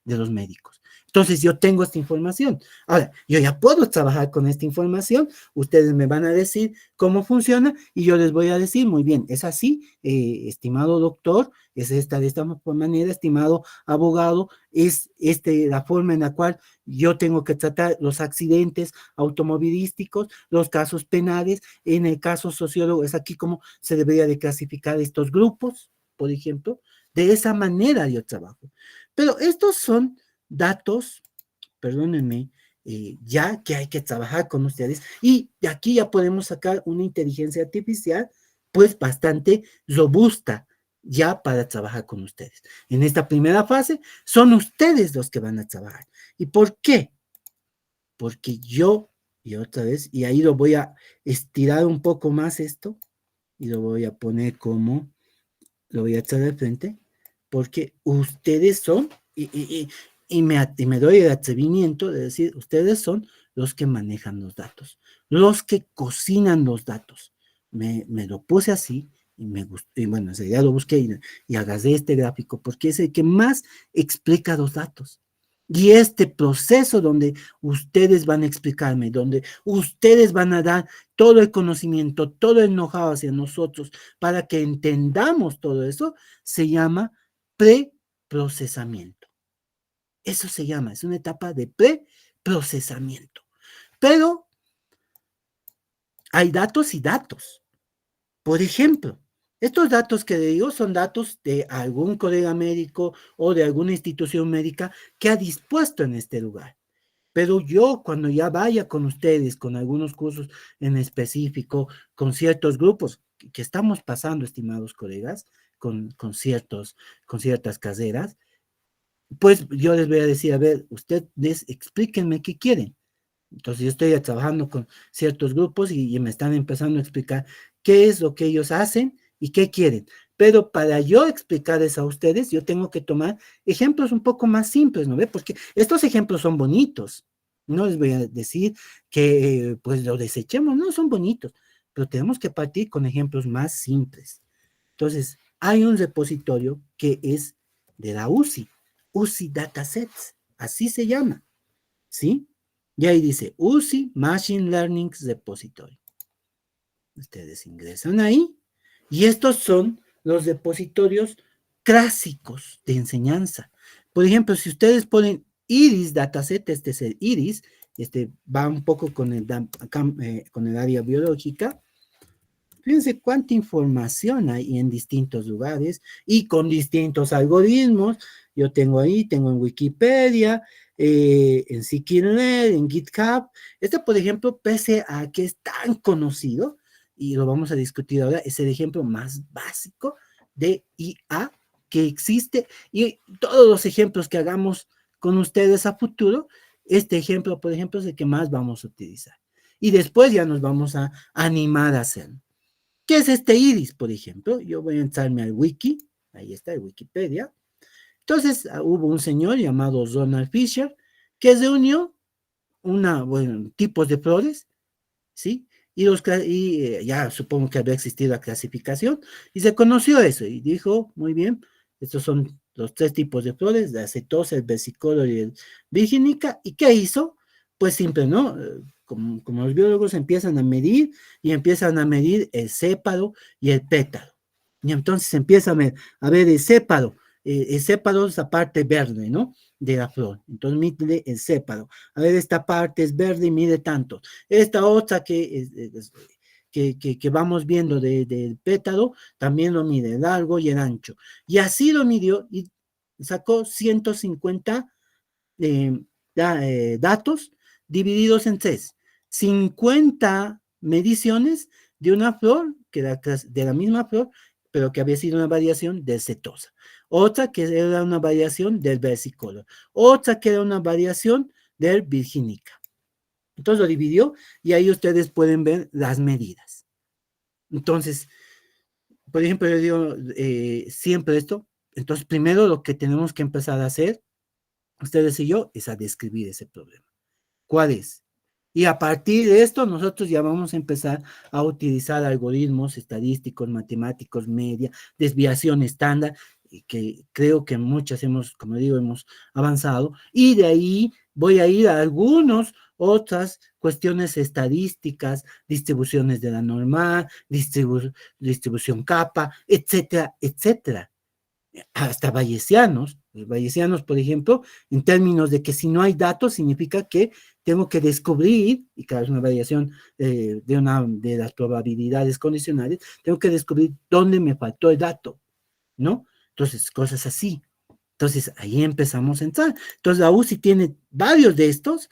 los médicos. Entonces yo tengo esta información. Ahora, yo ya puedo trabajar con esta información, ustedes me van a decir cómo funciona y yo les voy a decir, muy bien, es así, estimado doctor, es de esta manera, estimado abogado, es la forma en la cual yo tengo que tratar los accidentes automovilísticos, los casos penales, en el caso sociólogo, es aquí como se debería de clasificar estos grupos, por ejemplo, de esa manera yo trabajo. Pero estos son datos, perdónenme, ya que hay que trabajar con ustedes y de aquí ya podemos sacar una inteligencia artificial pues bastante robusta ya para trabajar con ustedes. En esta primera fase son ustedes los que van a trabajar. ¿Y por qué? Porque yo, y otra vez, y ahí lo voy a estirar un poco más esto, y lo voy a poner como, lo voy a echar de frente, porque ustedes son, y me doy el atrevimiento de decir, ustedes son los que manejan los datos, los que cocinan los datos. Me lo puse así, y me gustó, y bueno, en realidad lo busqué y agarré este gráfico porque es el que más explica los datos. Y este proceso donde ustedes van a explicarme, donde ustedes van a dar todo el conocimiento, todo el know-how hacia nosotros para que entendamos todo eso, se llama preprocesamiento. Eso se llama, es una etapa de preprocesamiento. Pero hay datos y datos. Por ejemplo, estos datos que le digo son datos de algún colega médico o de alguna institución médica que ha dispuesto en este lugar. Pero yo cuando ya vaya con ustedes, con algunos cursos en específico, con ciertos grupos que estamos pasando, estimados colegas, con ciertas carreras, pues yo les voy a decir, a ver, ustedes explíquenme qué quieren. Entonces yo estoy trabajando con ciertos grupos y me están empezando a explicar qué es lo que ellos hacen y qué quieren. Pero para yo explicarles a ustedes, yo tengo que tomar ejemplos un poco más simples, ¿no ve? Porque estos ejemplos son bonitos. No les voy a decir que pues lo desechemos, no, son bonitos, pero tenemos que partir con ejemplos más simples. Entonces, hay un repositorio que es de la UCI, UCI Datasets, así se llama, ¿sí? Y ahí dice UCI Machine Learning Repository. Ustedes ingresan ahí y estos son los repositorios clásicos de enseñanza. Por ejemplo, si ustedes ponen IRIS Dataset, este es el IRIS, este va un poco con el área biológica. Fíjense cuánta información hay en distintos lugares y con distintos algoritmos. Yo tengo ahí, tengo en Wikipedia, en Scikit-learn, en GitHub. Este, por ejemplo, pese a que es tan conocido, y lo vamos a discutir ahora, es el ejemplo más básico de IA que existe. Y todos los ejemplos que hagamos con ustedes a futuro, este ejemplo, por ejemplo, es el que más vamos a utilizar. Y después ya nos vamos a animar a hacerlo. ¿Qué es este iris, por ejemplo? Yo voy a entrarme al wiki, ahí está, el Wikipedia. Entonces, hubo un señor llamado Ronald Fisher que reunió tipos de flores, ¿sí? Y ya supongo que había existido la clasificación, y se conoció eso, y dijo, muy bien, estos son los tres tipos de flores, la acetosa, el versicolor y el virginica, ¿y qué hizo? Pues simple, ¿no? Como los biólogos empiezan a medir, y empiezan a medir el sépalo y el pétalo, y entonces empieza a ver el sépalo es la parte verde, ¿no? De la flor, entonces mide el sépalo, a ver, esta parte es verde y mide tanto, esta otra que vamos viendo del pétalo, también lo mide el largo y el ancho. Y así lo midió y sacó 150 datos divididos en tres. 50 mediciones de una flor, que era de la misma flor, pero que había sido una variación del setosa. Otra que era una variación del versicolor. Otra que era una variación del virginica. Entonces lo dividió y ahí ustedes pueden ver las medidas. Entonces, por ejemplo, yo digo siempre esto. Entonces, primero lo que tenemos que empezar a hacer, ustedes y yo, es a describir ese problema. ¿Cuál es? Y a partir de esto, nosotros ya vamos a empezar a utilizar algoritmos estadísticos, matemáticos, media, desviación estándar, que creo que muchas como digo, hemos avanzado, y de ahí voy a ir a algunas otras cuestiones estadísticas, distribuciones de la normal, distribución capa, etcétera, etcétera. Hasta bayesianos, por ejemplo, en términos de que si no hay datos, significa que tengo que descubrir, y claro, es una variación de las probabilidades condicionales, tengo que descubrir dónde me faltó el dato, ¿no? Entonces, cosas así. Entonces, ahí empezamos a entrar. Entonces, la UCI tiene varios de estos,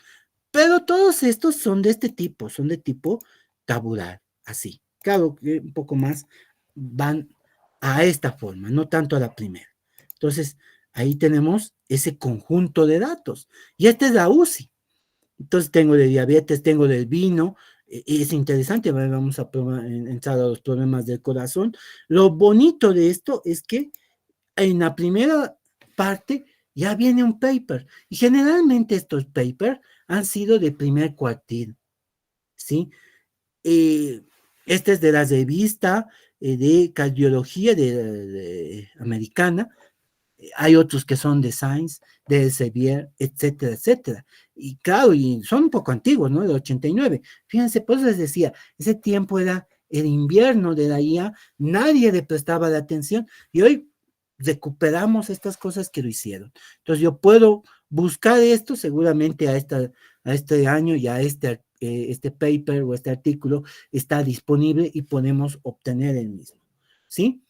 pero todos estos son de este tipo, son de tipo tabular, así. Claro que un poco más van a esta forma, no tanto a la primera. Entonces, ahí tenemos ese conjunto de datos. Y esta es la UCI. Entonces, tengo de diabetes, tengo del vino. Es interesante, vamos a entrar a los problemas del corazón. Lo bonito de esto es que en la primera parte ya viene un paper. Y generalmente estos papers han sido de primer cuartil, ¿sí? Este es de la revista de cardiología americana, hay otros que son de Science, de Elsevier, etcétera, etcétera. Y claro, y son un poco antiguos, ¿no? De 89. Fíjense, pues les decía, ese tiempo era el invierno de la IA, nadie le prestaba la atención y hoy recuperamos estas cosas que lo hicieron. Entonces yo puedo buscar esto seguramente a este año y a este paper o este artículo está disponible y podemos obtener el mismo, ¿sí?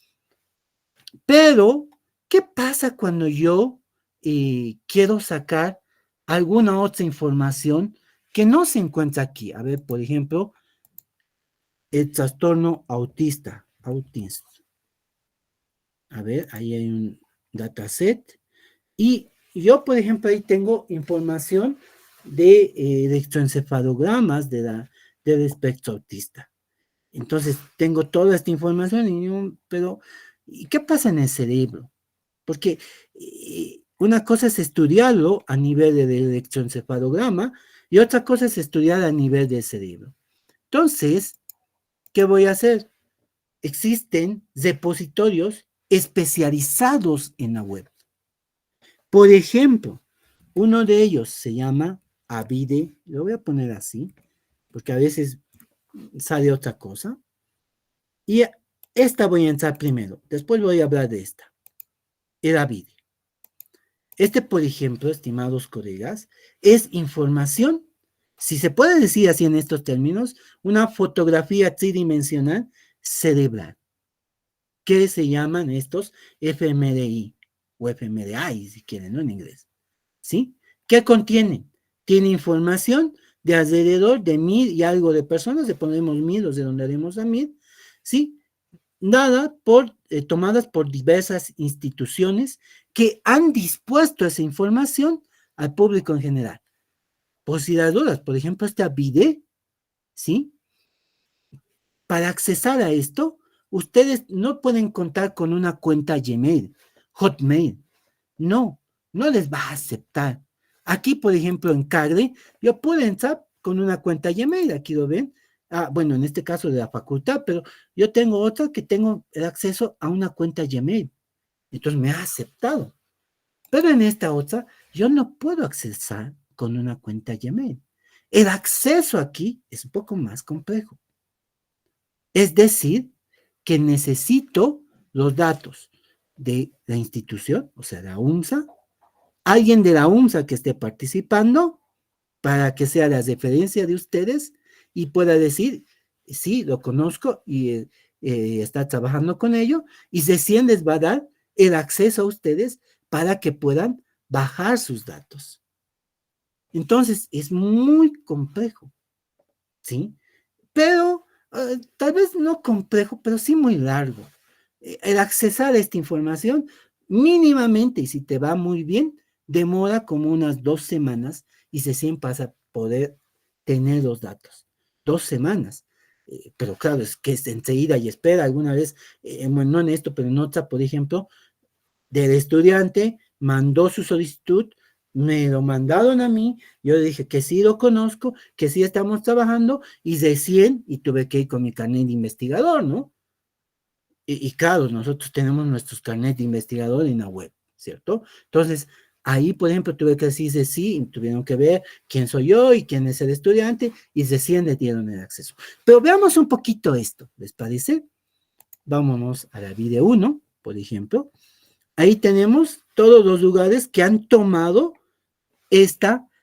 Pero, ¿qué pasa cuando yo quiero sacar alguna otra información que no se encuentra aquí? A ver, por ejemplo, el trastorno autista, autism. A ver, ahí hay un dataset. Y yo, por ejemplo, ahí tengo información de electroencefalogramas del espectro autista. Entonces, tengo toda esta información, pero ¿y qué pasa en el cerebro? Porque una cosa es estudiarlo a nivel del electroencefalograma y otra cosa es estudiar a nivel del cerebro. Entonces, ¿qué voy a hacer? Existen repositorios especializados en la web. Por ejemplo, uno de ellos se llama Avide, lo voy a poner así, porque a veces sale otra cosa. Y esta voy a entrar primero, después voy a hablar de esta. El Avide. Este, por ejemplo, estimados colegas, es información, si se puede decir así en estos términos, una fotografía tridimensional cerebral, que se llaman estos fMRI o fMRI, si quieren, ¿no? En inglés. ¿Sí? ¿Qué contienen? Tiene información de alrededor de 1,000 y algo de personas, le ponemos 1,000, los redondearemos a 1,000, ¿sí? Tomadas por diversas instituciones que han dispuesto esa información al público en general. Por si las dudas, por ejemplo, este Avide, ¿sí? Para accesar a esto, ustedes no pueden contar con una cuenta Gmail, Hotmail. No, no les va a aceptar. Aquí, por ejemplo, en Cagre, yo puedo entrar con una cuenta Gmail, aquí lo ven. Bueno, en este caso de la facultad, pero yo tengo otra que tengo el acceso a una cuenta Gmail. Entonces me ha aceptado. Pero en esta otra, yo no puedo accesar con una cuenta Gmail. El acceso aquí es un poco más complejo. Es decir, que necesito los datos de la institución, o sea, la UNSA, alguien de la UNSA que esté participando para que sea la referencia de ustedes y pueda decir, sí, lo conozco y está trabajando con ello, y recién les va a dar el acceso a ustedes para que puedan bajar sus datos. Entonces, es muy complejo, ¿sí? Pero tal vez no complejo, pero sí muy largo. El accesar a esta información mínimamente, y si te va muy bien, demora como unas 2 semanas y recién pasa a poder tener los datos. 2 semanas. Pero claro, es que es enseguida y espera alguna vez, bueno, no en esto, pero en otra, por ejemplo, del estudiante, mandó su solicitud, me lo mandaron a mí, yo le dije que sí lo conozco, que sí estamos trabajando, y recién, y tuve que ir con mi carnet de investigador, ¿no? Y claro, nosotros tenemos nuestros carnet de investigador en la web, ¿cierto? Entonces, ahí, por ejemplo, tuve que decirse sí, y tuvieron que ver quién soy yo y quién es el estudiante, y recién le dieron el acceso. Pero veamos un poquito esto, ¿les parece? Vámonos a la video 1, por ejemplo. Ahí tenemos todos los lugares que han tomado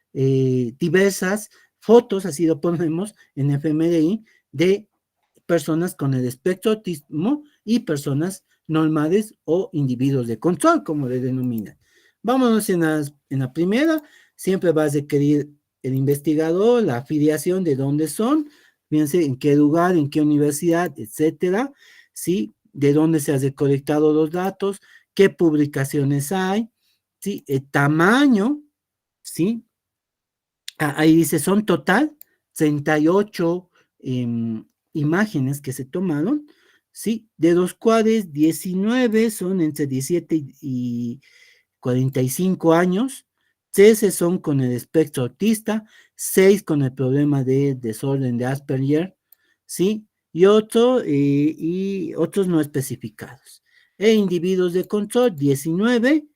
diversas fotos, así lo ponemos en fMRI, de personas con el espectro autismo y personas normales o individuos de control, como le denominan. Vámonos en la primera, siempre va a requerir el investigador, la afiliación de dónde son, fíjense en qué lugar, en qué universidad, etcétera, ¿sí? De dónde se han recolectado los datos, qué publicaciones hay, ¿sí? El tamaño, ¿sí? Ahí dice, son total 38 imágenes que se tomaron, ¿sí? De los cuales 19 son entre 17 y 45 años, 13 son con el espectro autista, 6 con el problema de desorden de Asperger, ¿sí? y otros no especificados. Individuos de control, 19,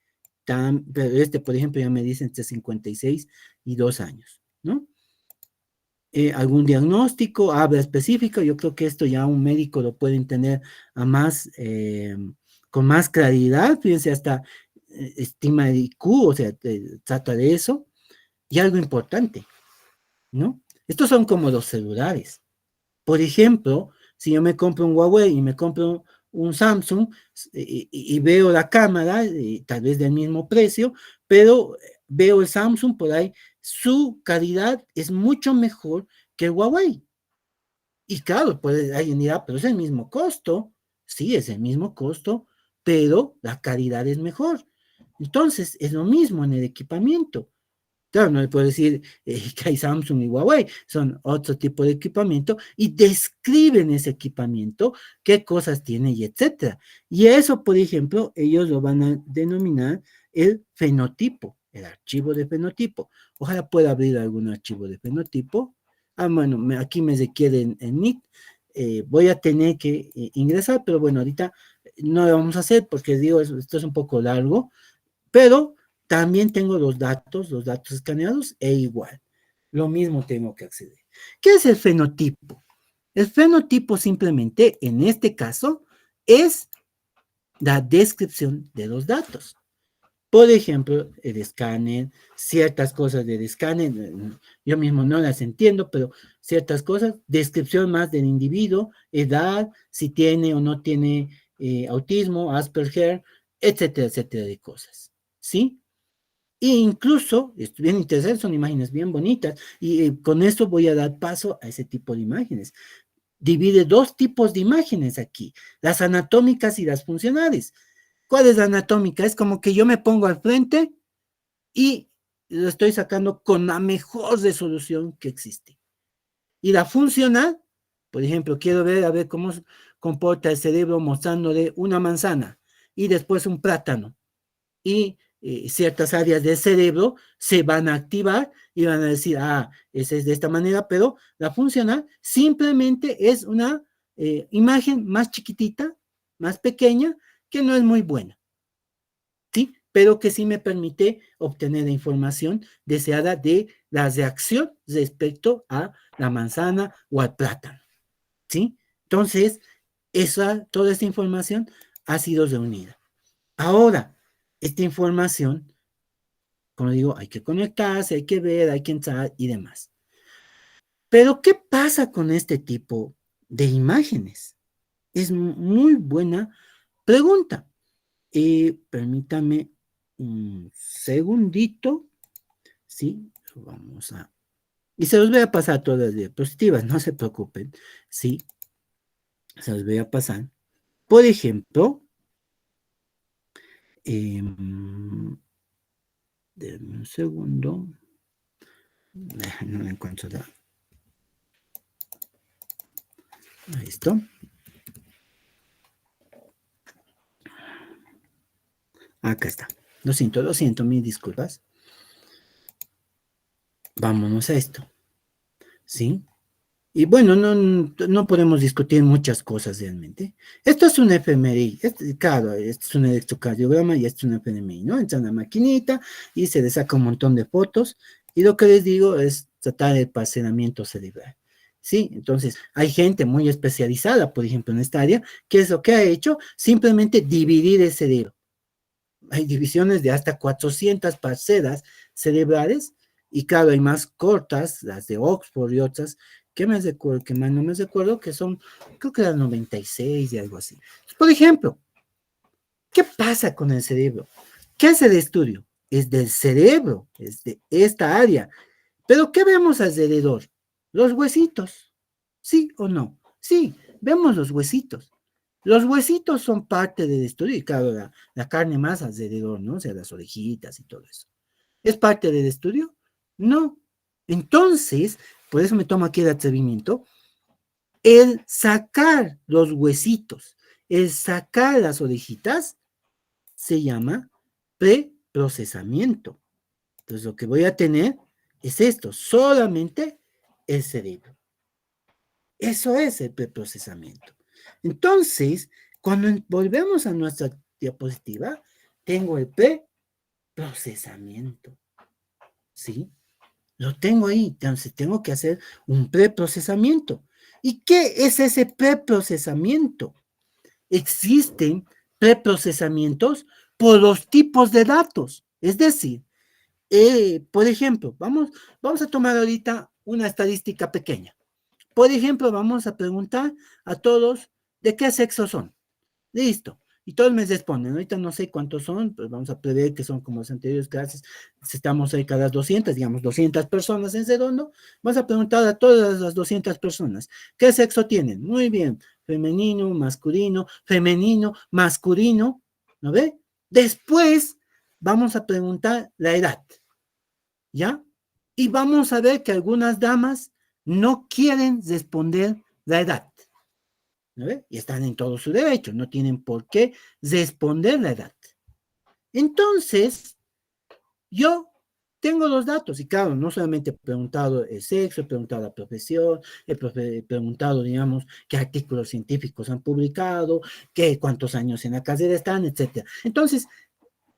pero por ejemplo, ya me dice entre 56 y 2 años, ¿no? Algún diagnóstico, habla específico, yo creo que esto ya un médico lo puede entender a más, con más claridad, fíjense, hasta estima de IQ, o sea, trata de eso, y algo importante, ¿no? Estos son como los celulares. Por ejemplo, si yo me compro un Huawei y me compro un Samsung y veo la cámara, tal vez del mismo precio, pero veo el Samsung por ahí, su calidad es mucho mejor que el Huawei. Y claro, alguien dirá, pero es el mismo costo. Sí, es el mismo costo, pero la calidad es mejor. Entonces, es lo mismo en el equipamiento. Claro, no le puedo decir que hay Samsung y Huawei, son otro tipo de equipamiento y describen ese equipamiento, qué cosas tiene y etcétera. Y eso, por ejemplo, ellos lo van a denominar el fenotipo, el archivo de fenotipo. Ojalá pueda abrir algún archivo de fenotipo. Bueno, aquí me requiere en NIT. Voy a tener que ingresar, pero bueno, ahorita no lo vamos a hacer porque digo, esto es un poco largo, pero también tengo los datos escaneados e igual. Lo mismo tengo que acceder. ¿Qué es el fenotipo? El fenotipo simplemente, en este caso, es la descripción de los datos. Por ejemplo, el escáner, ciertas cosas del escáner, yo mismo no las entiendo, pero ciertas cosas, descripción más del individuo, edad, si tiene o no tiene autismo, Asperger, etcétera, etcétera de cosas. ¿Sí? E incluso, es bien interesante, son imágenes bien bonitas, y con esto voy a dar paso a ese tipo de imágenes. Divide dos tipos de imágenes aquí, las anatómicas y las funcionales. ¿Cuál es la anatómica? Es como que yo me pongo al frente y lo estoy sacando con la mejor resolución que existe. Y la funcional, por ejemplo, quiero ver a ver cómo se comporta el cerebro mostrándole una manzana y después un plátano. Y ciertas áreas del cerebro se van a activar y van a decir, esa es de esta manera, pero la funcional simplemente es una imagen más chiquitita, más pequeña, que no es muy buena, ¿sí? Pero que sí me permite obtener la información deseada de la reacción respecto a la manzana o al plátano, ¿sí? Entonces, toda esta información ha sido reunida. Ahora, esta información, como digo, hay que conectarse, hay que ver, hay que entrar y demás. Pero, ¿qué pasa con este tipo de imágenes? Es muy buena pregunta. Permítame un segundito, ¿sí? Vamos a... Y se los voy a pasar todas las diapositivas, no se preocupen, ¿sí? Se los voy a pasar. Por ejemplo, denme un segundo. No me encuentro. Listo. Acá está. Lo siento, mis disculpas. Vámonos a esto. ¿Sí? Y bueno, no podemos discutir muchas cosas realmente. Esto es un FMRI, claro, esto es un electrocardiograma y esto es un FMRI, ¿no? Entra en la maquinita y se le saca un montón de fotos. Y lo que les digo es tratar el parcelamiento cerebral. Sí, entonces hay gente muy especializada, por ejemplo, en esta área, que es lo que ha hecho, simplemente dividir el cerebro. Hay divisiones de hasta 400 parcelas cerebrales, y claro, hay más cortas, las de Oxford y otras, que me recuerdo, que más no me recuerdo, que son, creo que eran 96 y algo así. Por ejemplo, ¿qué pasa con el cerebro? ¿Qué hace el estudio? Es del cerebro, es de esta área. Pero ¿qué vemos alrededor? Los huesitos. ¿Sí o no? Sí, vemos los huesitos. Los huesitos son parte del estudio, y claro, la carne más alrededor, ¿no? O sea, las orejitas y todo eso. ¿Es parte del estudio? No. Entonces, por eso me tomo aquí el atrevimiento, el sacar los huesitos, el sacar las orejitas, se llama preprocesamiento. Entonces, lo que voy a tener es esto, solamente el cerebro. Eso es el preprocesamiento. Entonces, cuando volvemos a nuestra diapositiva, tengo el preprocesamiento, ¿sí? Lo tengo ahí, entonces tengo que hacer un preprocesamiento. ¿Y qué es ese preprocesamiento? Existen preprocesamientos por los tipos de datos. Es decir, por ejemplo, vamos a tomar ahorita una estadística pequeña. Por ejemplo, vamos a preguntar a todos de qué sexo son. Listo. Y todos me responden. Ahorita no sé cuántos son, pero vamos a prever que son como las anteriores clases. Si estamos cerca de las 200, digamos 200 personas en redondo, vamos a preguntar a todas las 200 personas. ¿Qué sexo tienen? Muy bien. Femenino, masculino. ¿No ve? Después vamos a preguntar la edad. ¿Ya? Y vamos a ver que algunas damas no quieren responder la edad. ¿No ve? Y están en todo su derecho, no tienen por qué responder la edad. Entonces, yo tengo los datos, y claro, no solamente he preguntado el sexo, he preguntado la profesión, he preguntado, digamos, qué artículos científicos han publicado, qué, cuántos años en la carrera están, etcétera. Entonces,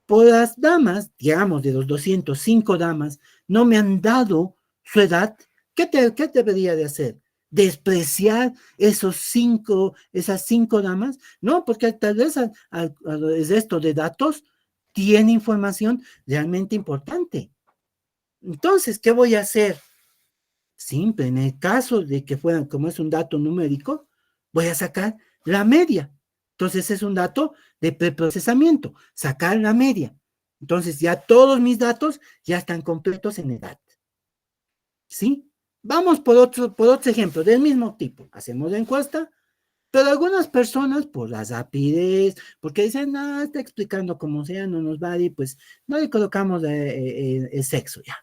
por las damas, digamos, de los 205 damas, no me han dado su edad. ¿Qué debería de hacer? ¿Despreciar esas cinco damas? No, porque tal vez el resto de datos tiene información realmente importante. Entonces, ¿qué voy a hacer? Simple, en el caso de que fueran, como es un dato numérico, voy a sacar la media. Entonces es un dato de preprocesamiento, sacar la media. Entonces ya todos mis datos ya están completos en edad. ¿Sí? Vamos por otro ejemplo del mismo tipo. Hacemos la encuesta, pero algunas personas, por la rapidez, porque dicen, no, está explicando como sea, no nos va a ir, pues no le colocamos el sexo ya.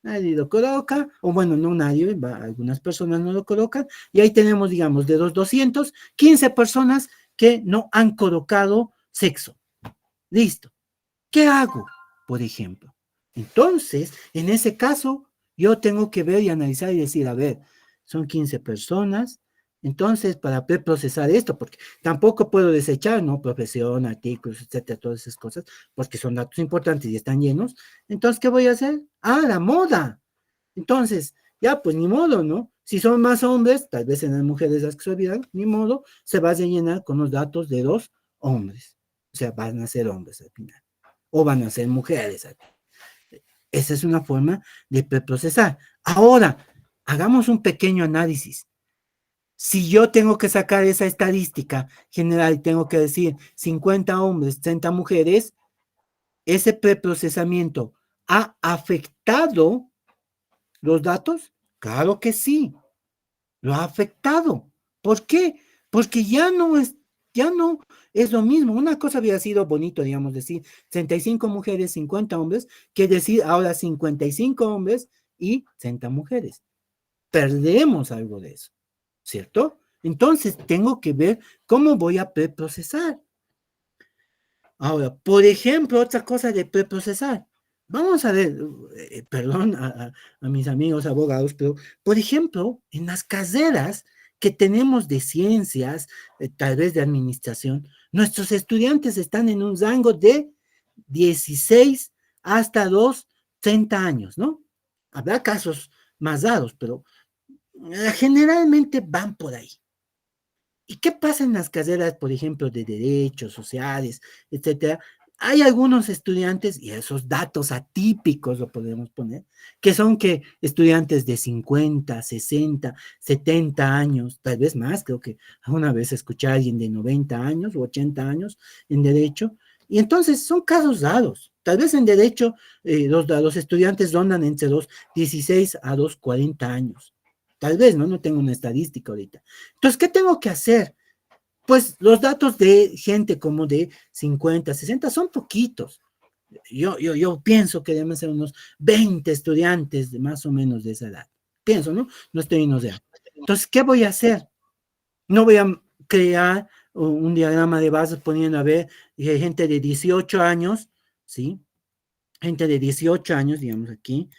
Nadie lo coloca, o bueno, no nadie, algunas personas no lo colocan, y ahí tenemos, digamos, de los 200, 15 personas que no han colocado sexo. Listo. ¿Qué hago, por ejemplo? Entonces, en ese caso, yo tengo que ver y analizar y decir, a ver, son 15 personas, entonces, para preprocesar esto, porque tampoco puedo desechar, ¿no? Profesión, artículos, etcétera, todas esas cosas, porque son datos importantes y están llenos. Entonces, ¿qué voy a hacer? Ah, la moda. Entonces, ya, pues ni modo, ¿no? Si son más hombres, tal vez en las mujeres las que se olvidan, ni modo, se va a rellenar con los datos de los hombres. O sea, van a ser hombres al final. O van a ser mujeres. Esa es una forma de preprocesar. Ahora, hagamos un pequeño análisis. Si yo tengo que sacar esa estadística general y tengo que decir 50 hombres, 30 mujeres, ese preprocesamiento ha afectado los datos. Claro que sí, lo ha afectado. ¿Por qué? Porque ya no es lo mismo. Una cosa había sido bonito, digamos, decir 35 mujeres, 50 hombres, que decir ahora 55 hombres y 60 mujeres. Perdemos algo de eso, ¿cierto? Entonces tengo que ver cómo voy a preprocesar. Ahora, por ejemplo, otra cosa de preprocesar. Vamos a ver, perdón a mis amigos abogados, pero por ejemplo, en las carreras que tenemos de ciencias, tal vez de administración, nuestros estudiantes están en un rango de 16 hasta los 30 años, ¿no? Habrá casos más dados, pero generalmente van por ahí. ¿Y qué pasa en las carreras, por ejemplo, de derechos sociales, etcétera? Hay algunos estudiantes, y esos datos atípicos lo podemos poner, que son que estudiantes de 50, 60, 70 años, tal vez más, creo que alguna vez escuché a alguien de 90 años o 80 años en derecho, y entonces son casos dados. Tal vez en derecho los estudiantes rondan entre los 16 a los 40 años. Tal vez, ¿no? No tengo una estadística ahorita. Entonces, ¿qué tengo que hacer? Pues los datos de gente como de 50, 60 son poquitos. Yo pienso que deben ser unos 20 estudiantes de más o menos de esa edad. Pienso, ¿no? No estoy en idea. Entonces, ¿qué voy a hacer? No voy a crear un diagrama de base poniendo a ver gente de 18 años, ¿sí? Gente de 18 años, digamos aquí,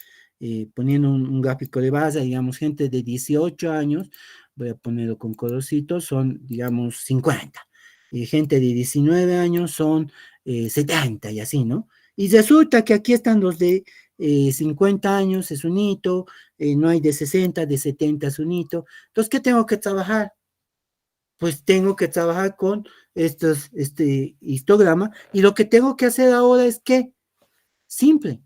poniendo un gráfico de base, digamos, gente de 18 años, voy a ponerlo con colorcito, son, digamos, 50. Y gente de 19 años son 70 y así, ¿no? Y resulta que aquí están los de 50 años, es un hito, no hay de 60, de 70 es un hito. Entonces, ¿qué tengo que trabajar? Pues tengo que trabajar con este histograma, y lo que tengo que hacer ahora es que, simple,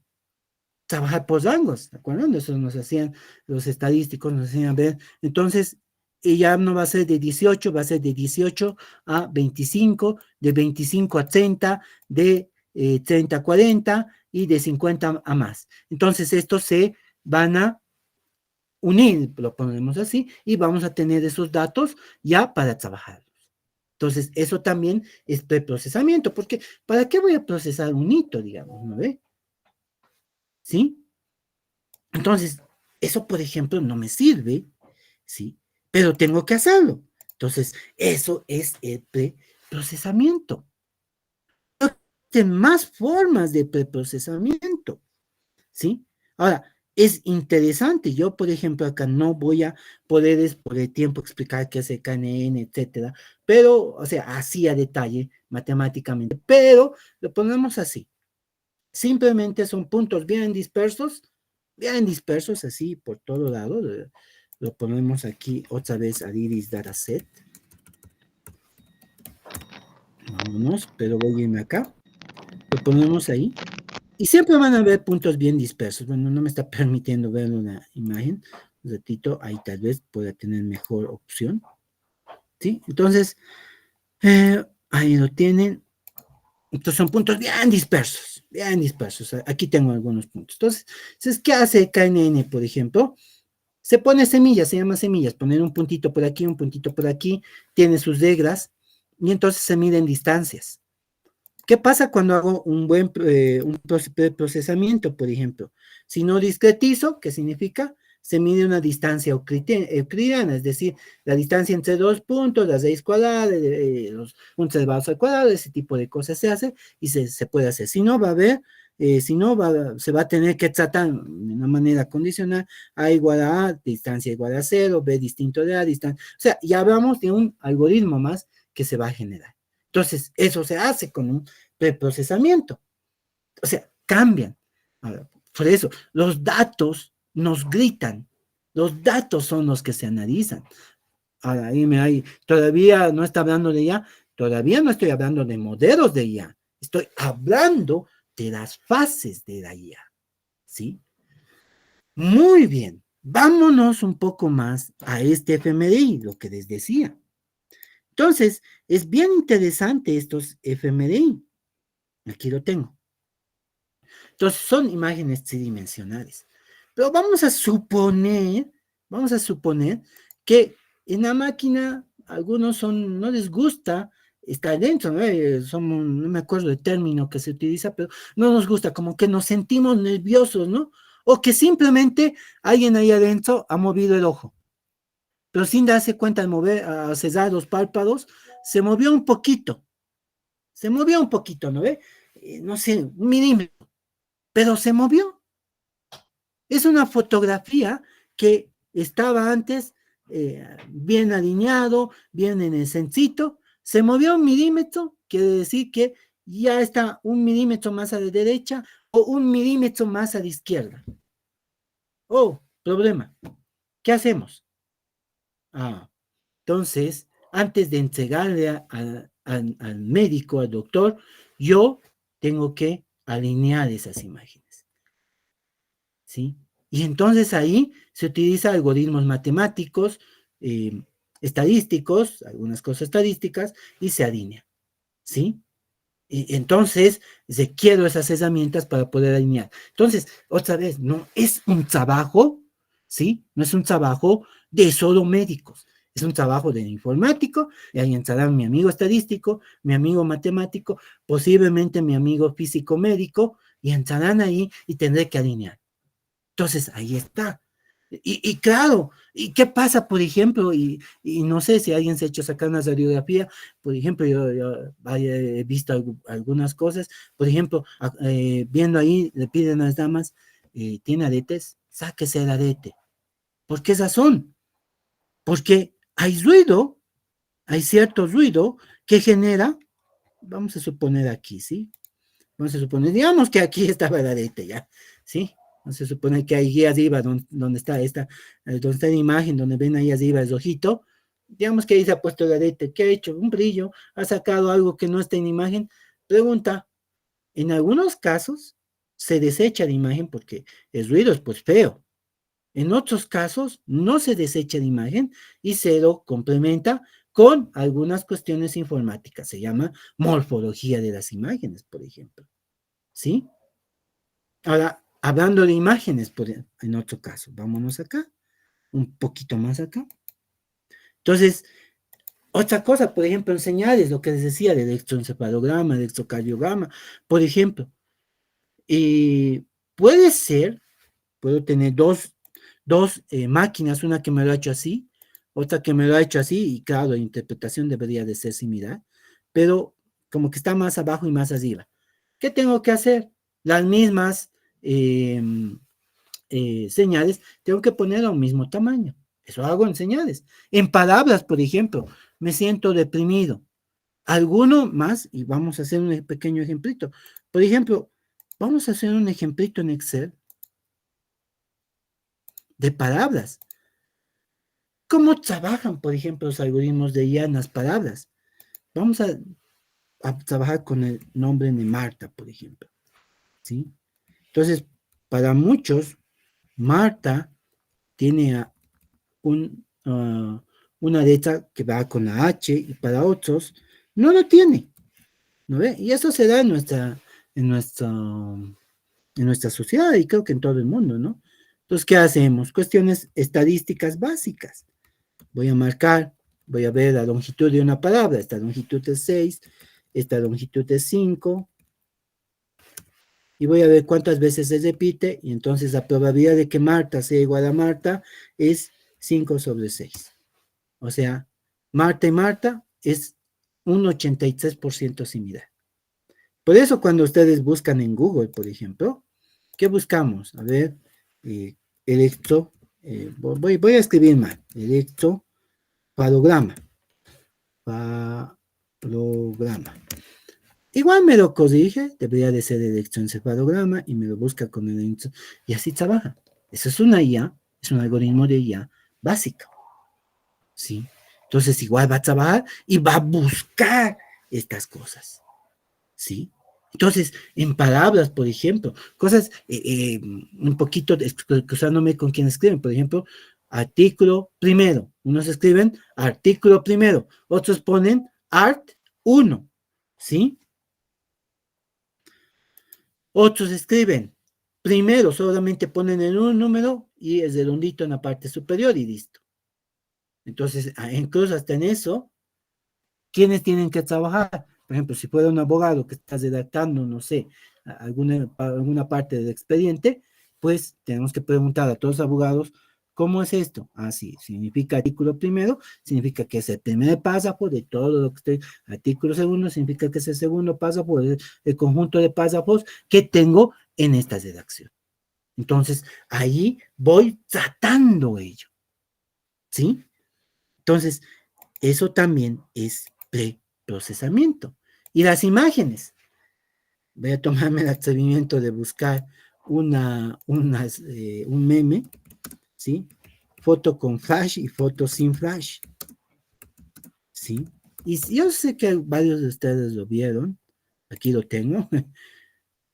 trabajar por rangos, ¿de acuerdo? Eso nos hacían los estadísticos, nos hacían ver. Entonces, ya no va a ser de 18, va a ser de 18 a 25, de 25 a 30, de 30 a 40 y de 50 a más. Entonces, estos se van a unir, lo ponemos así, y vamos a tener esos datos ya para trabajar. Entonces, eso también es preprocesamiento, porque ¿para qué voy a procesar un hito, digamos, no ve? ¿Sí? Entonces, eso, por ejemplo, no me sirve, ¿sí? Pero tengo que hacerlo. Entonces, eso es el preprocesamiento. Hay más formas de preprocesamiento, ¿sí? Ahora, es interesante. Yo, por ejemplo, acá no voy a poder por el tiempo explicar qué hace KNN, etcétera, pero, o sea, así a detalle, matemáticamente, pero lo ponemos así. Simplemente son puntos bien dispersos, así por todo lado. Lo ponemos aquí otra vez al Iris Dataset. Vámonos, pero voy a irme acá. Lo ponemos ahí. Y siempre van a haber puntos bien dispersos. Bueno, no me está permitiendo ver una imagen. Un ratito, ahí tal vez pueda tener mejor opción. ¿Sí? Entonces, ahí lo tienen. Entonces son puntos bien dispersos, bien dispersos. Aquí tengo algunos puntos. Entonces, ¿qué hace KNN, por ejemplo? Se pone semillas, se llama semillas, poner un puntito por aquí, un puntito por aquí, tiene sus reglas, y entonces se miden distancias. ¿Qué pasa cuando hago un buen procesamiento, por ejemplo? Si no discretizo, ¿qué significa? Se mide una distancia euclidiana, es decir, la distancia entre dos puntos, la raíz cuadrada, los puntos elevados al cuadrado, ese tipo de cosas se hace y se puede hacer. Si no, va a haber, si no, se va a tener que tratar de una manera condicional: A igual a A, distancia igual a cero, B distinto de A, distancia. O sea, ya hablamos de un algoritmo más que se va a generar. Entonces, eso se hace con un preprocesamiento. O sea, cambian. Ahora, por eso, los datos nos gritan. Los datos son los que se analizan. Ahora, dime ahí, todavía no está hablando de IA, todavía no estoy hablando de modelos de IA, estoy hablando de las fases de la IA. ¿Sí? Muy bien. Vámonos un poco más a este FMRI, lo que les decía. Entonces, es bien interesante estos FMRI. Aquí lo tengo. Entonces, son imágenes tridimensionales. Pero vamos a suponer que en la máquina algunos no les gusta estar dentro, ¿no? No me acuerdo el término que se utiliza, pero no nos gusta, como que nos sentimos nerviosos, ¿no? O que simplemente alguien ahí adentro ha movido el ojo, pero sin darse cuenta al cerrar los párpados, se movió un poquito, ¿no ve? No sé, un milímetro, pero se movió. Es una fotografía que estaba antes bien alineado, bien en el centrito, se movió un milímetro, quiere decir que ya está un milímetro más a la derecha o un milímetro más a la izquierda. Oh, problema. ¿Qué hacemos? Entonces, antes de entregarle al médico, al doctor, yo tengo que alinear esas imágenes. ¿Sí? Y entonces ahí se utiliza algoritmos matemáticos, estadísticos, algunas cosas estadísticas, y se alinea, ¿sí? Y entonces requiero esas herramientas para poder alinear. Entonces, otra vez, no es un trabajo, ¿sí? No es un trabajo de solo médicos, es un trabajo de informático, y ahí entrará mi amigo estadístico, mi amigo matemático, posiblemente mi amigo físico médico, y entrarán ahí y tendré que alinear. Entonces, ahí está. Y claro, ¿y qué pasa, por ejemplo? Y no sé si alguien se ha hecho sacar una radiografía, por ejemplo, yo he visto algunas cosas, por ejemplo, viendo ahí, le piden a las damas, ¿tiene aretes? Sáquese el arete. ¿Por qué razón? Porque hay ruido, hay cierto ruido que genera, vamos a suponer aquí, ¿sí? Vamos a suponer, digamos que aquí estaba el arete, ¿ya? ¿Sí? Vamos a suponer que ahí arriba, donde está donde está la imagen, donde ven ahí arriba el ojito, digamos que ahí se ha puesto el arete, ¿qué ha hecho? Un brillo, ha sacado algo que no está en imagen. Pregunta, en algunos casos se desecha la imagen porque el ruido es pues feo. En otros casos no se desecha la imagen y se lo complementa con algunas cuestiones informáticas. Se llama morfología de las imágenes, por ejemplo. ¿Sí? Ahora, hablando de imágenes, en otro caso, vámonos acá, un poquito más acá. Entonces, otra cosa, por ejemplo, en señales, lo que les decía del electroencefalograma, del electrocardiograma, por ejemplo, y puede ser, puedo tener dos máquinas, una que me lo ha hecho así, otra que me lo ha hecho así, y claro, la interpretación debería de ser similar, pero como que está más abajo y más arriba. ¿Qué tengo que hacer? Las mismas eh, señales, tengo que poner a un mismo tamaño. Eso hago en señales. En palabras, por ejemplo, me siento deprimido. Alguno más, y vamos a hacer un pequeño ejemplito. Por ejemplo, vamos a hacer un ejemplito en Excel de palabras. ¿Cómo trabajan, por ejemplo, los algoritmos de IA en las palabras? Vamos a trabajar con el nombre de Marta, por ejemplo. ¿Sí? Entonces, para muchos, Marta tiene una letra que va con la H y para otros no lo tiene. ¿No ve? Y eso se da en nuestra, en nuestra sociedad y creo que en todo el mundo, ¿no? Entonces, ¿qué hacemos? Cuestiones estadísticas básicas. Voy a marcar, voy a ver la longitud de una palabra. Esta longitud es 6, esta longitud es 5, y voy a ver cuántas veces se repite, y entonces la probabilidad de que Marta sea igual a Marta es 5/6. O sea, Marta y Marta es un 83% similar. Por eso cuando ustedes buscan en Google, por ejemplo, ¿qué buscamos? A ver, eh, electro, voy a escribir mal, electroparograma, parograma. Igual me lo corrige, debería de ser electroencefalograma y me lo busca con el y así trabaja. Eso es una IA, es un algoritmo de IA básico, ¿sí? Entonces igual va a trabajar y va a buscar estas cosas, ¿sí? Entonces, en palabras, por ejemplo, cosas un poquito excusándome con quien escriben, por ejemplo, artículo primero. Unos escriben artículo primero, otros ponen art 1, ¿sí? Otros escriben primero, solamente ponen el un número y el redondito en la parte superior y listo. Entonces, incluso hasta en eso, ¿quiénes tienen que trabajar? Por ejemplo, si fuera un abogado que está redactando, no sé, alguna parte del expediente, pues tenemos que preguntar a todos los abogados, ¿cómo es esto? Ah, sí, significa artículo primero, significa que es el primer párrafo de todo lo que estoy, artículo segundo, significa que es el segundo párrafo, el conjunto de párrafos que tengo en esta redacción. Entonces, ahí voy tratando ello, ¿sí? Entonces, eso también es preprocesamiento. Y las imágenes. Voy a tomarme el atrevimiento de buscar un meme, ¿sí? Foto con flash y foto sin flash, ¿sí? Y yo sé que varios de ustedes lo vieron, aquí lo tengo,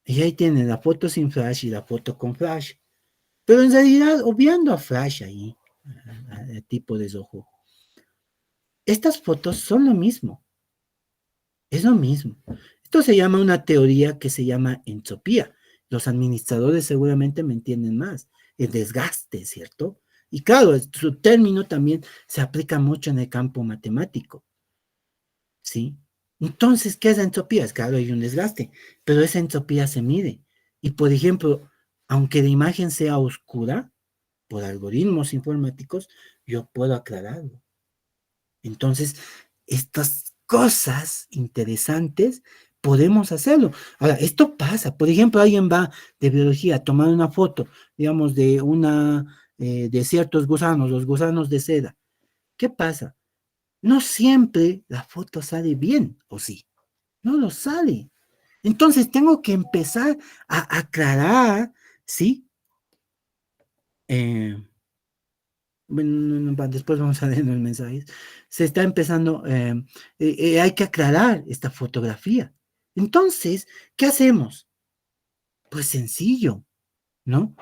y ahí tienen la foto sin flash y la foto con flash. Pero en realidad, obviando a flash ahí, el tipo de ojo, estas fotos son lo mismo. Es lo mismo. Esto se llama una teoría que se llama entropía. Los administradores seguramente me entienden más. El desgaste, ¿cierto? Y claro, su término también se aplica mucho en el campo matemático, ¿sí? Entonces, ¿qué es la entropía? Es claro, hay un desgaste, pero esa entropía se mide. Y, por ejemplo, aunque la imagen sea oscura, por algoritmos informáticos, yo puedo aclararlo. Entonces, estas cosas interesantes podemos hacerlo. Ahora, esto pasa. Por ejemplo, alguien va de biología a tomar una foto, digamos, de ciertos gusanos, los gusanos de seda. ¿qué pasa? No siempre la foto sale bien, ¿o sí? No lo sale. Entonces tengo que empezar a aclarar, ¿sí? Eh, bueno, después vamos a leer los mensajes. Se está empezando, hay que aclarar esta fotografía. Entonces, ¿qué hacemos? Pues sencillo, ¿no?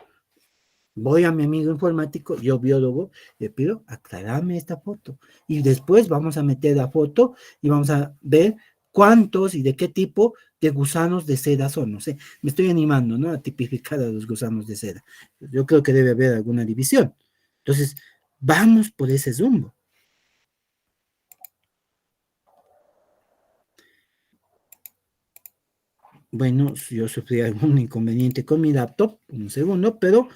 Voy a mi amigo informático, yo biólogo, le pido, aclarame esta foto. Y después vamos a meter la foto y vamos a ver cuántos y de qué tipo de gusanos de seda son. No sé, me estoy animando, ¿no? A tipificar a los gusanos de seda. Yo creo que debe haber alguna división. Entonces, vamos por ese rumbo. Bueno, yo sufrí algún inconveniente con mi laptop, un segundo, pero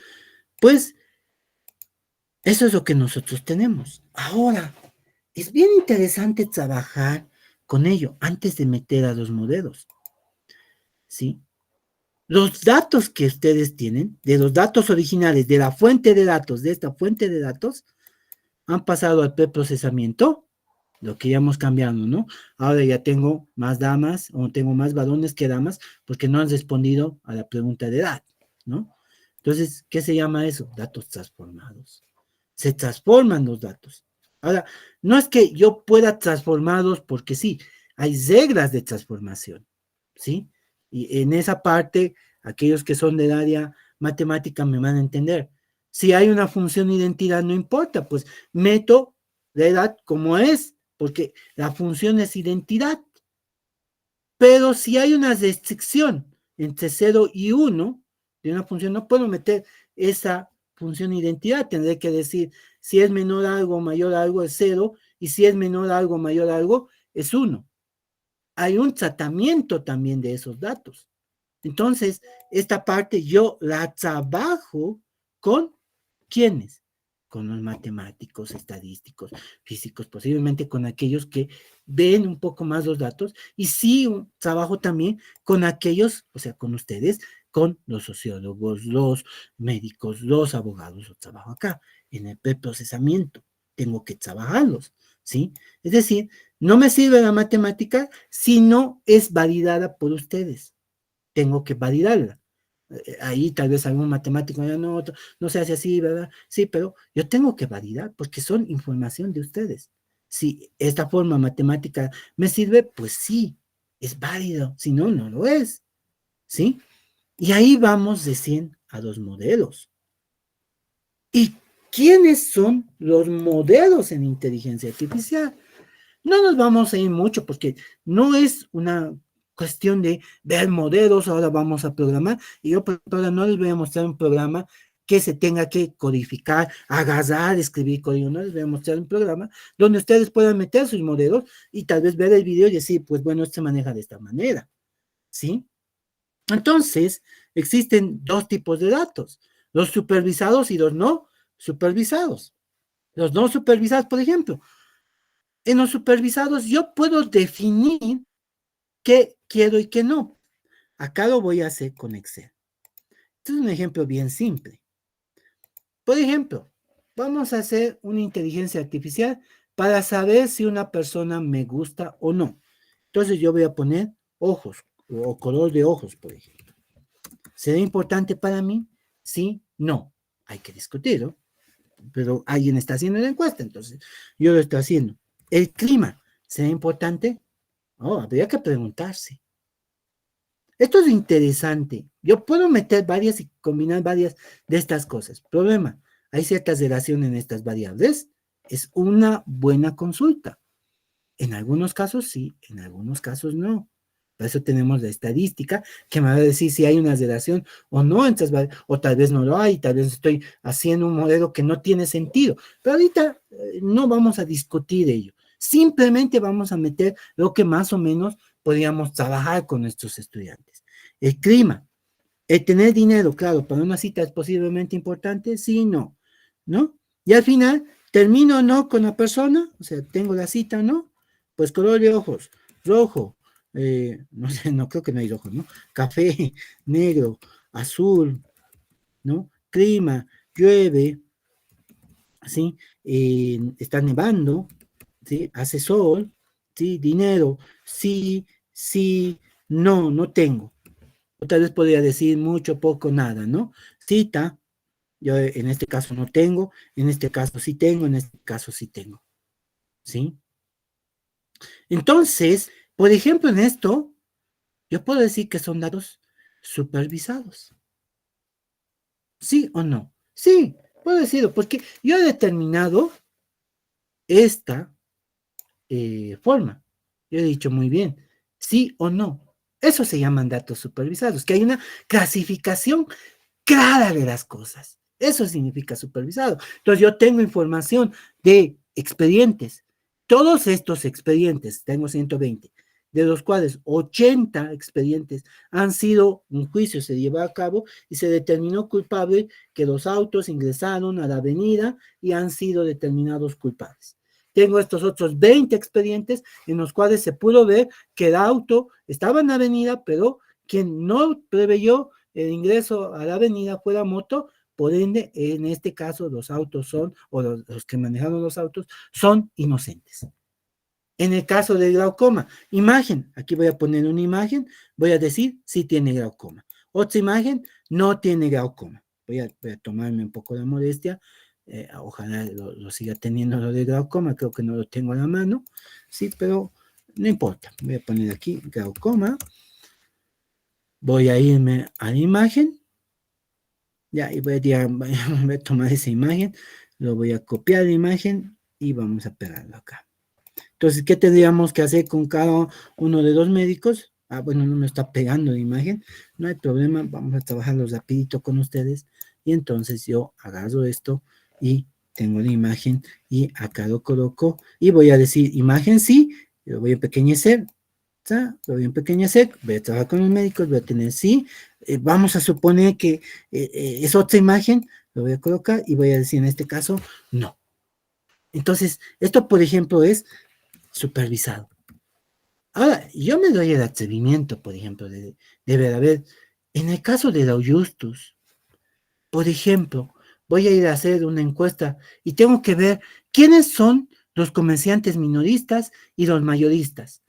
pues eso es lo que nosotros tenemos. Ahora, es bien interesante trabajar con ello antes de meter a los modelos, ¿sí? Los datos que ustedes tienen, de los datos originales, de la fuente de datos, de esta fuente de datos, han pasado al preprocesamiento, lo que ya hemos cambiado, ¿no? Ahora ya tengo más damas, o tengo más varones que damas, porque no han respondido a la pregunta de edad, ¿no? Entonces, ¿qué se llama eso? Datos transformados. Se transforman los datos. Ahora, no es que yo pueda transformarlos porque sí, hay reglas de transformación, ¿sí? Y en esa parte, aquellos que son del área matemática me van a entender. Si hay una función identidad, no importa, pues meto la edad como es, porque la función es identidad. Pero si hay una restricción entre 0 y 1 de una función, no puedo meter esa función identidad. Tendré que decir si es menor a algo, mayor a algo es 0, y si es menor a algo, mayor a algo es 1. Hay un tratamiento también de esos datos. Entonces, esta parte yo la trabajo con ¿quiénes? Con los matemáticos, estadísticos, físicos, posiblemente con aquellos que ven un poco más los datos, y sí trabajo también con aquellos, o sea, con ustedes, con los sociólogos, los médicos, los abogados, yo trabajo acá, en el preprocesamiento, tengo que trabajarlos, ¿sí? Es decir, no me sirve la matemática si no es validada por ustedes, tengo que validarla. Ahí tal vez algún matemático ya no, no se hace así, ¿verdad? Sí, pero yo tengo que validar porque son información de ustedes. Si esta forma matemática me sirve, pues sí, es válido, si no, no lo es, ¿sí? Y ahí vamos de 100 a los modelos. ¿Y quiénes son los modelos en inteligencia artificial? No nos vamos a ir mucho porque no es una cuestión de ver modelos, ahora vamos a programar, y yo por ahora no les voy a mostrar un programa que se tenga que codificar, agarrar, escribir código, no les voy a mostrar un programa donde ustedes puedan meter sus modelos y tal vez ver el video y decir, pues bueno, esto se maneja de esta manera, ¿sí? Entonces, existen dos tipos de datos, los supervisados y los no supervisados. Los no supervisados, por ejemplo, en los supervisados yo puedo definir qué quiero y qué no. Acá lo voy a hacer con Excel. Este es un ejemplo bien simple. Por ejemplo, vamos a hacer una inteligencia artificial para saber si una persona me gusta o no. Entonces yo voy a poner ojos o color de ojos, por ejemplo. ¿Será importante para mí? Sí, no. Hay que discutirlo, pero alguien está haciendo la encuesta, entonces yo lo estoy haciendo. El clima, ¿será importante? Oh, habría que preguntarse. Esto es interesante. Yo puedo meter varias y combinar varias de estas cosas. Problema, hay cierta relación en estas variables. Es una buena consulta. En algunos casos sí, en algunos casos no. Por eso tenemos la estadística que me va a decir si hay una relación o no entre las variables, o tal vez no lo hay, tal vez estoy haciendo un modelo que no tiene sentido. Pero ahorita no vamos a discutir ello. Simplemente vamos a meter lo que más o menos podríamos trabajar con nuestros estudiantes. El clima, el tener dinero, claro, para una cita es posiblemente importante, sí, no, ¿no? Y al final, termino o no con la persona, o sea, tengo la cita o no, pues color de ojos, rojo, no sé, no creo que no hay rojo, ¿no? Café, negro, azul, ¿no? Clima, llueve, ¿sí? Está nevando, ¿sí? Hace sol, ¿sí? Dinero, sí, sí, no, no tengo. O tal vez podría decir mucho, poco, nada, ¿no? Cita, yo en este caso no tengo, en este caso sí tengo, en este caso sí tengo, ¿sí? Entonces, por ejemplo, en esto, yo puedo decir que son datos supervisados, ¿sí o no? Sí, puedo decirlo, porque yo he determinado esta forma. Yo he dicho muy bien, sí o no. Eso se llaman datos supervisados, que hay una clasificación clara de las cosas. Eso significa supervisado. Entonces yo tengo información de expedientes. Todos estos expedientes, tengo 120, de los cuales 80 expedientes han sido, un juicio se llevó a cabo y se determinó culpable que los autos ingresaron a la avenida y han sido determinados culpables. Tengo estos otros 20 expedientes en los cuales se pudo ver que el auto estaba en la avenida, pero quien no preveyó el ingreso a la avenida fue la moto, por ende, en este caso, los autos son, o los que manejaron los autos, son inocentes. En el caso de glaucoma, imagen, aquí voy a poner una imagen, voy a decir si tiene glaucoma. Otra imagen, no tiene glaucoma. Voy a tomarme un poco de modestia, ojalá lo siga teniendo lo de glaucoma, creo que no lo tengo a la mano, sí, pero no importa. Voy a poner aquí glaucoma, voy a irme a la imagen, ya, y voy a tomar esa imagen, lo voy a copiar la imagen y vamos a pegarlo acá. Entonces, ¿qué tendríamos que hacer con cada uno de los médicos? Ah, bueno, no me está pegando la imagen, no hay problema, vamos a trabajarlo rapidito con ustedes. Y entonces yo agarro esto y tengo la imagen y acá lo coloco y voy a decir imagen sí, lo voy a empequeñecer, ¿está? Lo voy a empequeñecer, voy a trabajar con los médicos, voy a tener sí, vamos a suponer que es otra imagen, lo voy a colocar y voy a decir en este caso no. Entonces, esto por ejemplo es supervisado. Ahora, yo me doy el atrevimiento, por ejemplo, de ver, a ver, en el caso de la Justus, por ejemplo, voy a ir a hacer una encuesta y tengo que ver quiénes son los comerciantes minoristas y los mayoristas.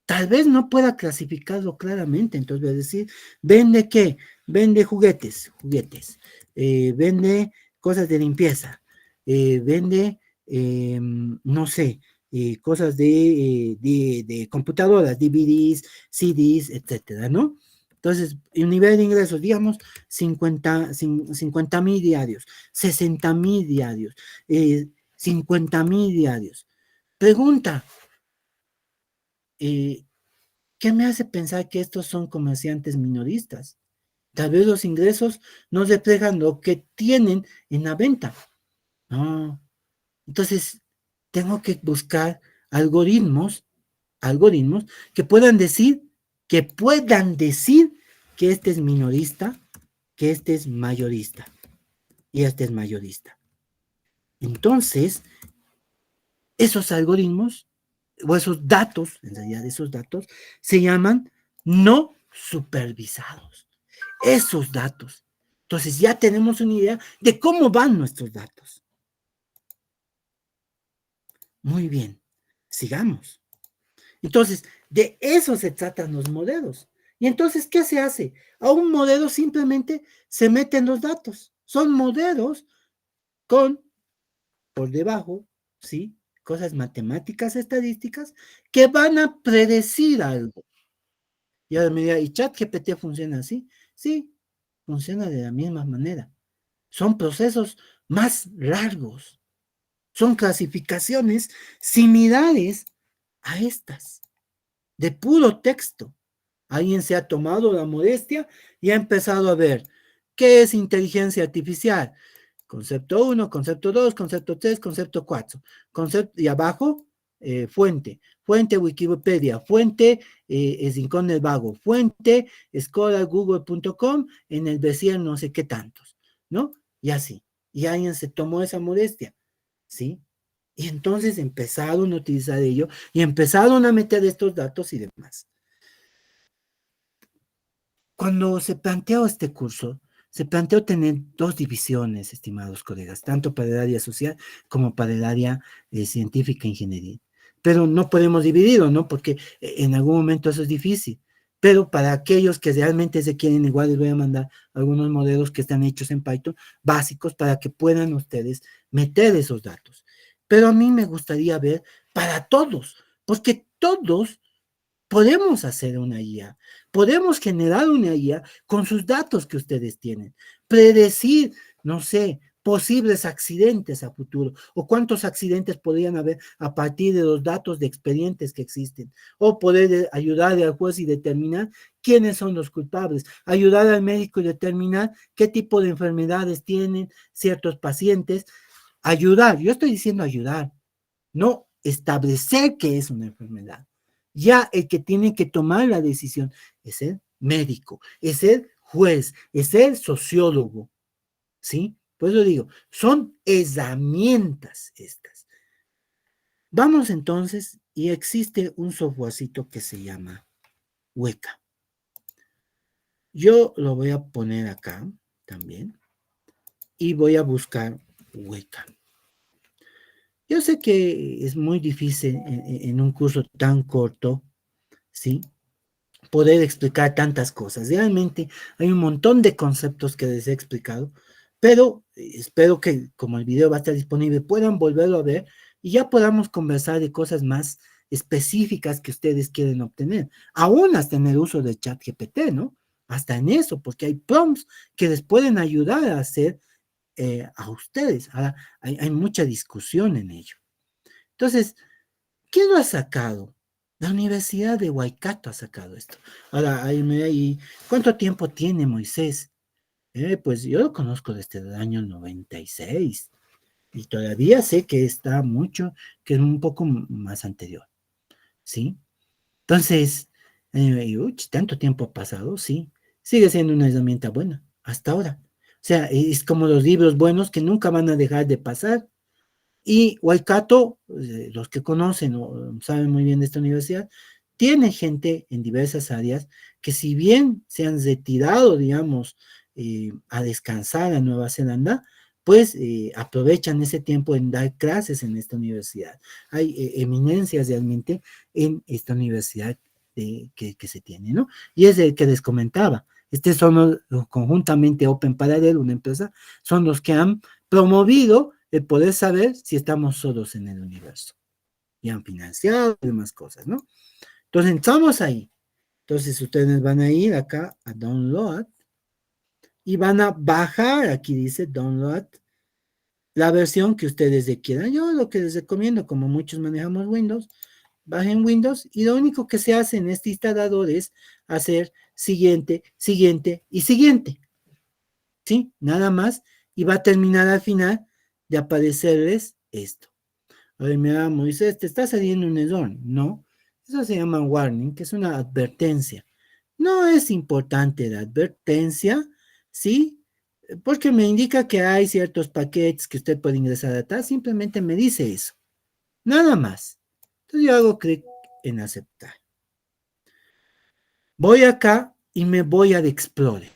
Tal vez no pueda clasificarlo claramente, entonces voy a decir, ¿vende qué? Vende juguetes, vende cosas de limpieza, vende, no sé, cosas de computadoras, DVDs, CDs, etcétera, ¿no? Entonces, el nivel de ingresos, digamos, 50,000 diarios, 60,000 diarios, 50,000 diarios. Pregunta, eh, ¿qué me hace pensar que estos son comerciantes minoristas? Tal vez los ingresos no reflejan lo que tienen en la venta. No. Entonces, tengo que buscar algoritmos, algoritmos que puedan decir que este es minorista, que este es mayorista y este es mayorista. Entonces, esos algoritmos o esos datos, en realidad esos datos, se llaman no supervisados. Esos datos. Entonces ya tenemos una idea de cómo van nuestros datos. Muy bien, sigamos. Entonces, de eso se tratan los modelos. Y entonces, ¿qué se hace? A un modelo simplemente se meten los datos. Son modelos con, por debajo, ¿sí? Cosas matemáticas, estadísticas, que van a predecir algo. Y ahora me dirá, ¿y ChatGPT funciona así? Sí, funciona de la misma manera. Son procesos más largos, son clasificaciones similares a estas, de puro texto. Alguien se ha tomado la modestia y ha empezado a ver qué es inteligencia artificial. Concepto 1, concepto 2, concepto 3, concepto 4. Concepto, y abajo, fuente Wikipedia, fuente el Rincón del Vago, fuente scholargoogle.com en el Bessier no sé qué tantos, ¿no? Y así. Y alguien se tomó esa modestia, ¿sí? Y entonces empezaron a utilizar ello y empezaron a meter estos datos y demás. Cuando se planteó este curso, se planteó tener dos divisiones, estimados colegas, tanto para el área social como para el área científica e ingeniería. Pero no podemos dividirlo, ¿no? Porque en algún momento eso es difícil. Pero para aquellos que realmente se quieren, igual les voy a mandar algunos modelos que están hechos en Python, básicos, para que puedan ustedes meter esos datos. Pero a mí me gustaría ver para todos, porque todos podemos hacer una IA, podemos generar una IA con sus datos que ustedes tienen, predecir, no sé, posibles accidentes a futuro, o cuántos accidentes podrían haber a partir de los datos de expedientes que existen, o poder ayudar al juez y determinar quiénes son los culpables, ayudar al médico y determinar qué tipo de enfermedades tienen ciertos pacientes, ayudar, yo estoy diciendo ayudar, no establecer qué es una enfermedad. Ya el que tiene que tomar la decisión es el médico, es el juez, es el sociólogo, ¿sí? Por eso digo, son herramientas estas. Vamos entonces, y existe un softwarecito que se llama Weka. Yo lo voy a poner acá también y voy a buscar Weka. Yo sé que es muy difícil en un curso tan corto, ¿sí? Poder explicar tantas cosas. Realmente hay un montón de conceptos que les he explicado, pero espero que como el video va a estar disponible, puedan volverlo a ver y ya podamos conversar de cosas más específicas que ustedes quieren obtener. Aún hasta en el uso de ChatGPT, ¿no? Hasta en eso, porque hay prompts que les pueden ayudar a hacer a ustedes. Ahora, hay mucha discusión en ello. Entonces, ¿quién lo ha sacado? La Universidad de Waikato ha sacado esto. Ahora, ahí, ¿cuánto tiempo tiene Moisés? Pues yo lo conozco desde el año 96 y todavía sé que está mucho, que es un poco más anterior, ¿sí? Entonces, tanto tiempo ha pasado, sí, sigue siendo una herramienta buena, hasta ahora. O sea, es como los libros buenos que nunca van a dejar de pasar. Y Waikato, los que conocen o saben muy bien de esta universidad, tiene gente en diversas áreas que si bien se han retirado, digamos, a descansar a Nueva Zelanda, pues aprovechan ese tiempo en dar clases en esta universidad. Hay eminencias realmente en esta universidad que se tiene, ¿no? Y es el que les comentaba. Estos son los conjuntamente Open Parallel, una empresa, son los que han promovido el poder saber si estamos solos en el universo. Y han financiado y demás cosas, ¿no? Entonces, entramos ahí. Entonces, ustedes van a ir acá a Download y van a bajar, aquí dice Download, la versión que ustedes quieran. Yo lo que les recomiendo, como muchos manejamos Windows, bajen Windows y lo único que se hace en este instalador es hacer siguiente, siguiente y siguiente. ¿Sí? Nada más. Y va a terminar al final de aparecerles esto. Oye, mira, Moisés, te está saliendo un error. No, eso se llama warning, que es una advertencia. No es importante la advertencia, ¿sí? Porque me indica que hay ciertos paquetes que usted puede ingresar a tal, simplemente me dice eso. Nada más. Entonces yo hago clic en aceptar. Voy acá y me voy al Explorer.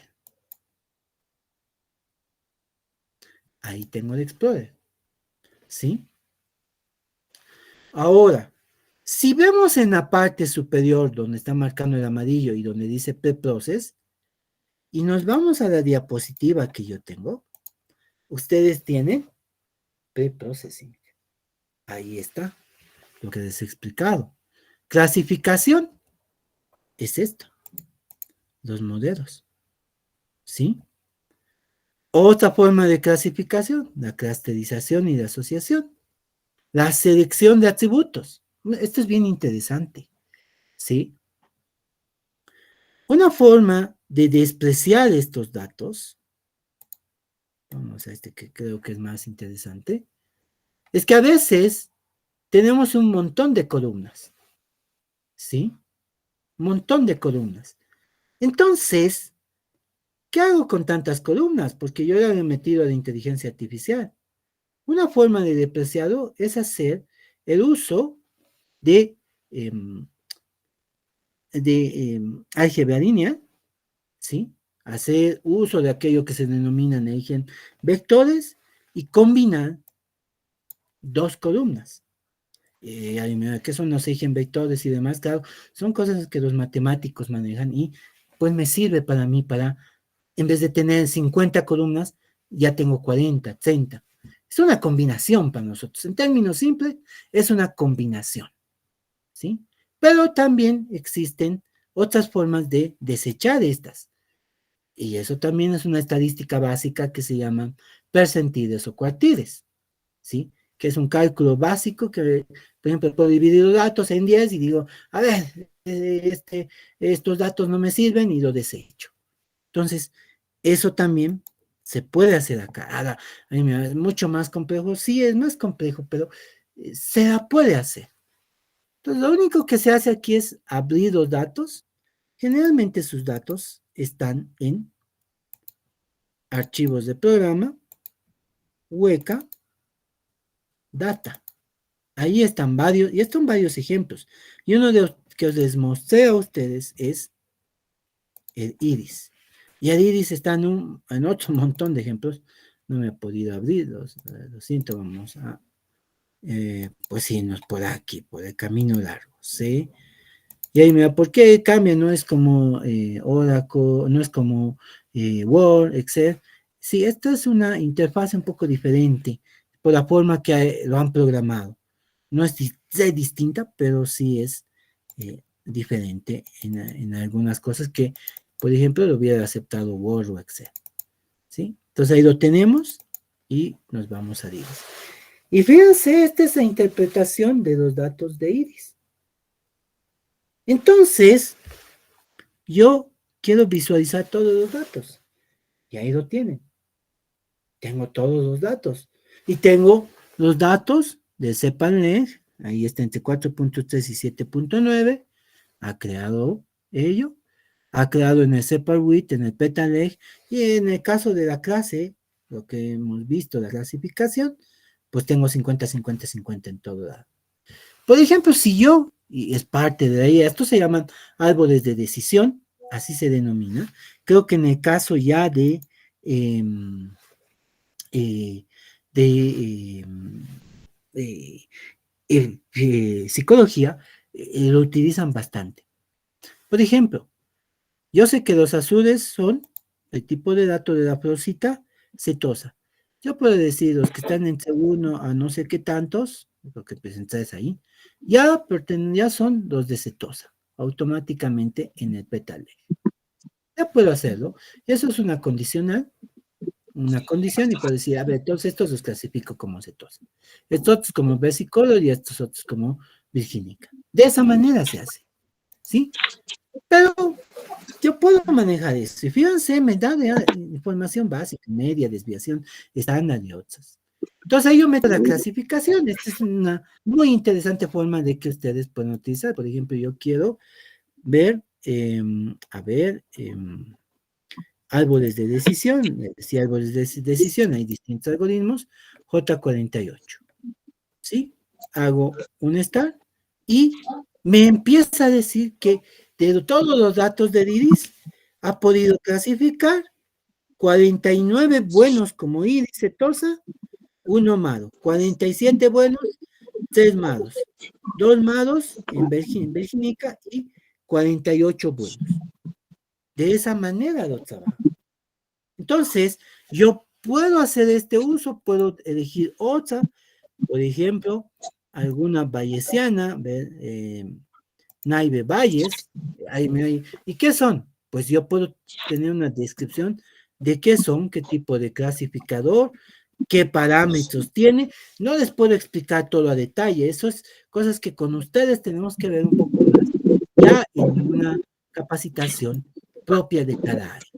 Ahí tengo el Explorer, ¿sí? Ahora, si vemos en la parte superior donde está marcando el amarillo y donde dice Preprocess, y nos vamos a la diapositiva que yo tengo, ustedes tienen Preprocessing. Ahí está lo que les he explicado. Clasificación es esto, los modelos, ¿sí? Otra forma de clasificación, la clusterización y la asociación. La selección de atributos. Esto es bien interesante, ¿sí? Una forma de despreciar estos datos, vamos a este que creo que es más interesante, es que a veces tenemos un montón de columnas, ¿sí? Un montón de columnas. Entonces, ¿qué hago con tantas columnas? Porque yo ya he metido a la inteligencia artificial. Una forma de despreciarlo es hacer el uso de, álgebra lineal, ¿sí? hacer uso de aquello que se denominan eigenvectores y combinar dos columnas. ¿Qué son los eigenvectores y demás? Claro, son cosas que los matemáticos manejan y pues me sirve para mí para, en vez de tener 50 columnas, ya tengo 40, 30. Es una combinación para nosotros. En términos simples, es una combinación, ¿sí? Pero también existen otras formas de desechar estas. Y eso también es una estadística básica que se llama percentiles o cuartiles, ¿sí? Que es un cálculo básico que, por ejemplo, puedo dividir los datos en 10 y digo, a ver, estos datos no me sirven y lo desecho. Entonces, eso también se puede hacer acá. Ahora, a mí me es mucho más complejo, sí, es más complejo, pero se la puede hacer. Entonces, lo único que se hace aquí es abrir los datos. Generalmente sus datos están en archivos de programa, hueca, data. Ahí están varios, y estos son varios ejemplos. Y uno de los que os les mostré a ustedes es el iris. Y el iris está en otro montón de ejemplos. No me he podido abrirlos. Lo siento, vamos a... pues sí, no es por aquí, por el camino largo, ¿sí? Y ahí mira, ¿por qué cambia? No es como Oracle, no es como Word, Excel. Sí, esta es una interfaz un poco diferente por la forma que lo han programado. No es distinta, pero sí es diferente en algunas cosas que, por ejemplo, lo hubiera aceptado Word o Excel. ¿Sí? Entonces ahí lo tenemos y nos vamos a Iris. Y fíjense, esta es la interpretación de los datos de Iris. Entonces, yo quiero visualizar todos los datos. Y ahí lo tienen. Tengo todos los datos. Y tengo los datos de CEPALNET. Ahí está entre 4.3 y 7.9. Ha creado ello. Ha creado en el CEPALWIT, en el PETALEG. Y en el caso de la clase, lo que hemos visto, la clasificación, pues tengo 50, 50, 50 en todo lado. Por ejemplo, si yo, y es parte de ahí, estos se llaman árboles de decisión, así se denomina. Creo que en el caso ya de, eh, de psicología, lo utilizan bastante. Por ejemplo, yo sé que los azules son el tipo de dato de la florcita setosa. Yo puedo decir los que están entre 1 a no sé qué tantos, lo que presentáis ahí, ya son los de setosa, automáticamente en el pétalo. Ya puedo hacerlo. Eso es una condicional, una condición, y puedo decir, a ver, entonces estos los clasifico como setosa. Estos otros como versicolor y estos otros como virgínica. De esa manera se hace, ¿sí? Pero yo puedo manejar eso. Y fíjense, me da información básica, media, desviación, estándar y otras. Entonces ahí yo meto la clasificación. Esta es una muy interesante forma de que ustedes puedan utilizar. Por ejemplo, yo quiero ver, árboles de decisión. Si árboles de decisión, hay distintos algoritmos. J48. ¿Sí? Hago un start y me empieza a decir que de todos los datos de Iris ha podido clasificar 49 buenos como Iris setosa, 1 malo, 47 buenos, 3 malos, 2 malos en Virginica y 48 buenos. De esa manera lo trabajo. Entonces, yo puedo hacer este uso, puedo elegir otra, por ejemplo, alguna bayesiana, Naive Bayes, ¿y qué son? Pues yo puedo tener una descripción de qué son, qué tipo de clasificador, qué parámetros tiene. No les puedo explicar todo a detalle, eso es cosas que con ustedes tenemos que ver un poco más, ya en una capacitación propia de cada área.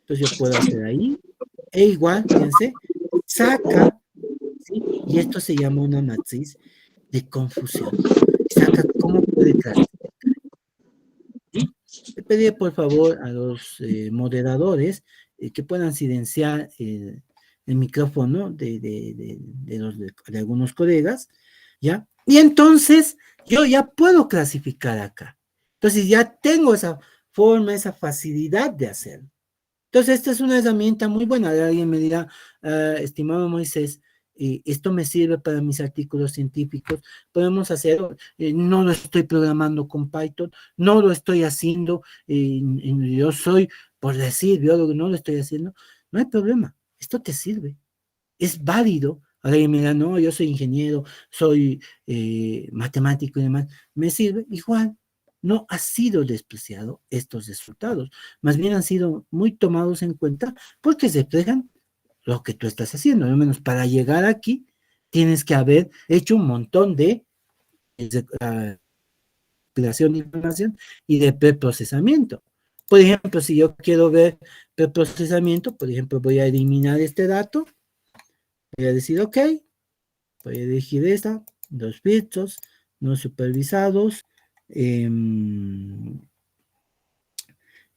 Entonces yo puedo hacer ahí, e igual, fíjense, saca, ¿sí? Y esto se llama una matriz de confusión. Saca cómo puede clasificar. ¿Sí? Le pedí por favor a los moderadores que puedan silenciar el micrófono de algunos colegas, ¿ya? Y entonces yo ya puedo clasificar acá. Entonces ya tengo esa forma, esa facilidad de hacerlo. Entonces, esta es una herramienta muy buena. Alguien me dirá, estimado Moisés, esto me sirve para mis artículos científicos, podemos hacerlo, no lo estoy programando con Python, no lo estoy haciendo, yo soy, por decir, biólogo, no lo estoy haciendo, no hay problema, esto te sirve, es válido. Alguien me dirá, no, yo soy ingeniero, soy matemático y demás, me sirve igual. No ha sido despreciado estos resultados, más bien han sido muy tomados en cuenta porque reflejan lo que tú estás haciendo. Al menos para llegar aquí, tienes que haber hecho un montón de creación de información y de preprocesamiamente. Por ejemplo, si yo quiero ver preprocesamiento, por ejemplo, voy a eliminar este dato, voy a decir OK, voy a elegir esta, dos filtros, no supervisados, eh,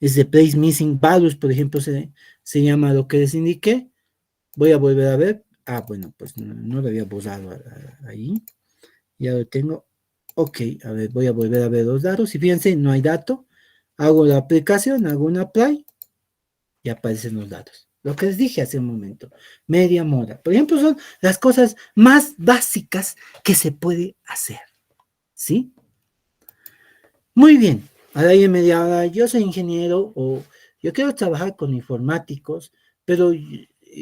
es de place missing values, por ejemplo, se llama lo que les indiqué. Voy a volver a ver. Bueno, pues no lo había borrado ahí. Ya lo tengo. OK, a ver, voy a volver a ver los datos. Y fíjense, no hay dato. Hago la aplicación, hago un apply y aparecen los datos. Lo que les dije hace un momento. Media moda. Por ejemplo, son las cosas más básicas que se puede hacer. ¿Sí? Muy bien. Ahora alguien me dirá, yo soy ingeniero o yo quiero trabajar con informáticos, pero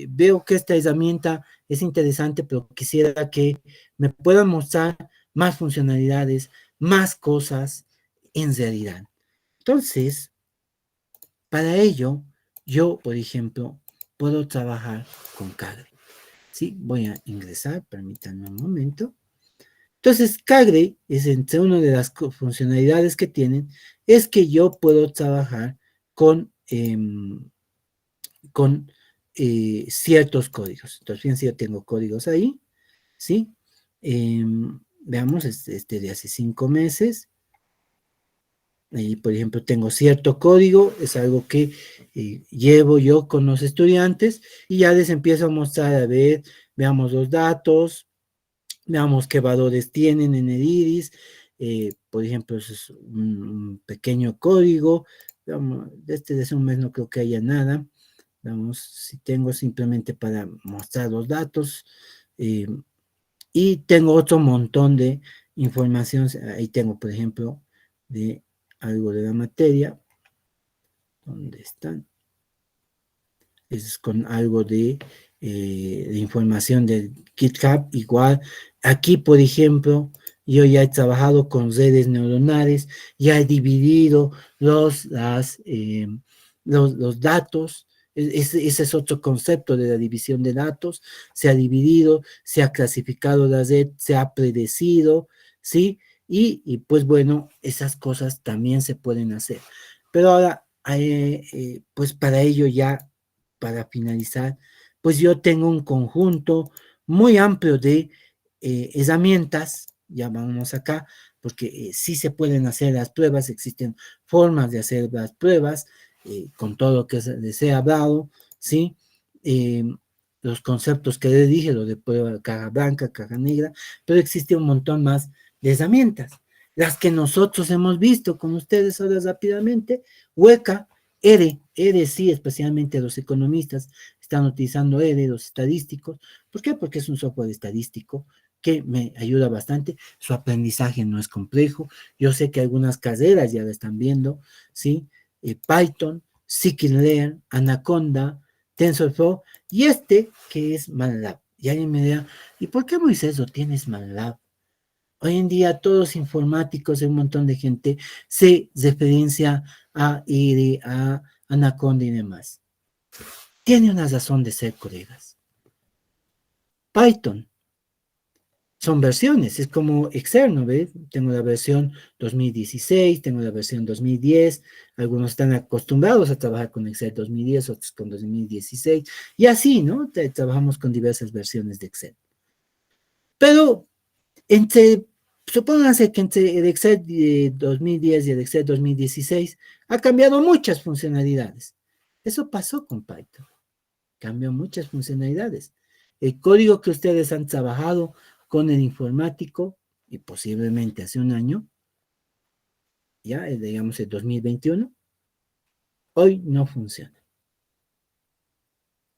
veo que esta herramienta es interesante, pero quisiera que me puedan mostrar más funcionalidades, más cosas en realidad. Entonces, para ello, yo, por ejemplo, puedo trabajar con Kaggle. ¿Sí? Voy a ingresar, permítanme un momento. Entonces, Kaggle es entre una de las funcionalidades que tienen, es que yo puedo trabajar con ciertos códigos. Entonces, fíjense, yo tengo códigos ahí, ¿sí? Veamos, este de hace 5 meses. Ahí, por ejemplo, tengo cierto código, es algo que llevo yo con los estudiantes y ya les empiezo a mostrar, a ver, veamos los datos, veamos qué valores tienen en el iris. Por ejemplo, eso es un pequeño código. Veamos, de hace un mes no creo que haya nada. Vamos, si tengo simplemente para mostrar los datos. Y tengo otro montón de información. Ahí tengo, por ejemplo, de algo de la materia. ¿Dónde están? Es con algo de información de GitHub. Igual, aquí, por ejemplo, yo ya he trabajado con redes neuronales, ya he dividido los datos. Ese es otro concepto de la división de datos. Se ha dividido, se ha clasificado la red, se ha predecido, ¿sí? Y pues bueno, esas cosas también se pueden hacer. Pero ahora, pues para ello ya, para finalizar, pues yo tengo un conjunto muy amplio de herramientas, ya vamos acá, porque sí se pueden hacer las pruebas, existen formas de hacer las pruebas, con todo lo que les he hablado, ¿sí? Eh, los conceptos que les dije, lo de prueba caja blanca, caja negra, pero existe un montón más de herramientas. Las que nosotros hemos visto con ustedes ahora rápidamente, Hueca, ERE sí, especialmente los economistas están utilizando ERE, los estadísticos. ¿Por qué? Porque es un software estadístico que me ayuda bastante. Su aprendizaje no es complejo. Yo sé que algunas carreras ya la están viendo, ¿sí? Python, Scikit-learn, Anaconda, TensorFlow, y este que es MATLAB. Y alguien me dirá, ¿y por qué Moisés lo tienes MATLAB? Hoy en día todos informáticos, un montón de gente se referencia a IRI, a Anaconda y demás. Tiene una razón de ser, colegas. Python son versiones, es como Excel, ¿no ves? Tengo la versión 2016, tengo la versión 2010, algunos están acostumbrados a trabajar con Excel 2010, otros con 2016, y así, ¿no? Trabajamos con diversas versiones de Excel. Pero supónganse que entre el Excel de 2010 y el Excel 2016 ha cambiado muchas funcionalidades. Eso pasó con Python. Cambió muchas funcionalidades. El código que ustedes han trabajado con el informático, y posiblemente hace un año, ya digamos el 2021, hoy no funciona.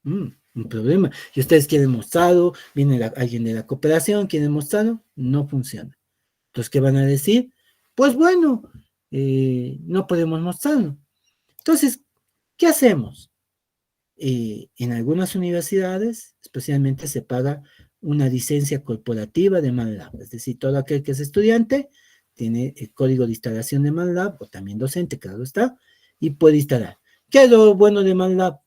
Un problema. Y ustedes quieren mostrarlo, viene alguien de la cooperación, quieren mostrarlo, no funciona. Entonces, ¿qué van a decir? Pues bueno, no podemos mostrarlo. Entonces, ¿qué hacemos? En algunas universidades, especialmente, se paga una licencia corporativa de MATLAB, es decir, todo aquel que es estudiante tiene el código de instalación de MATLAB, o también docente, claro está, y puede instalar. ¿Qué es lo bueno de MATLAB?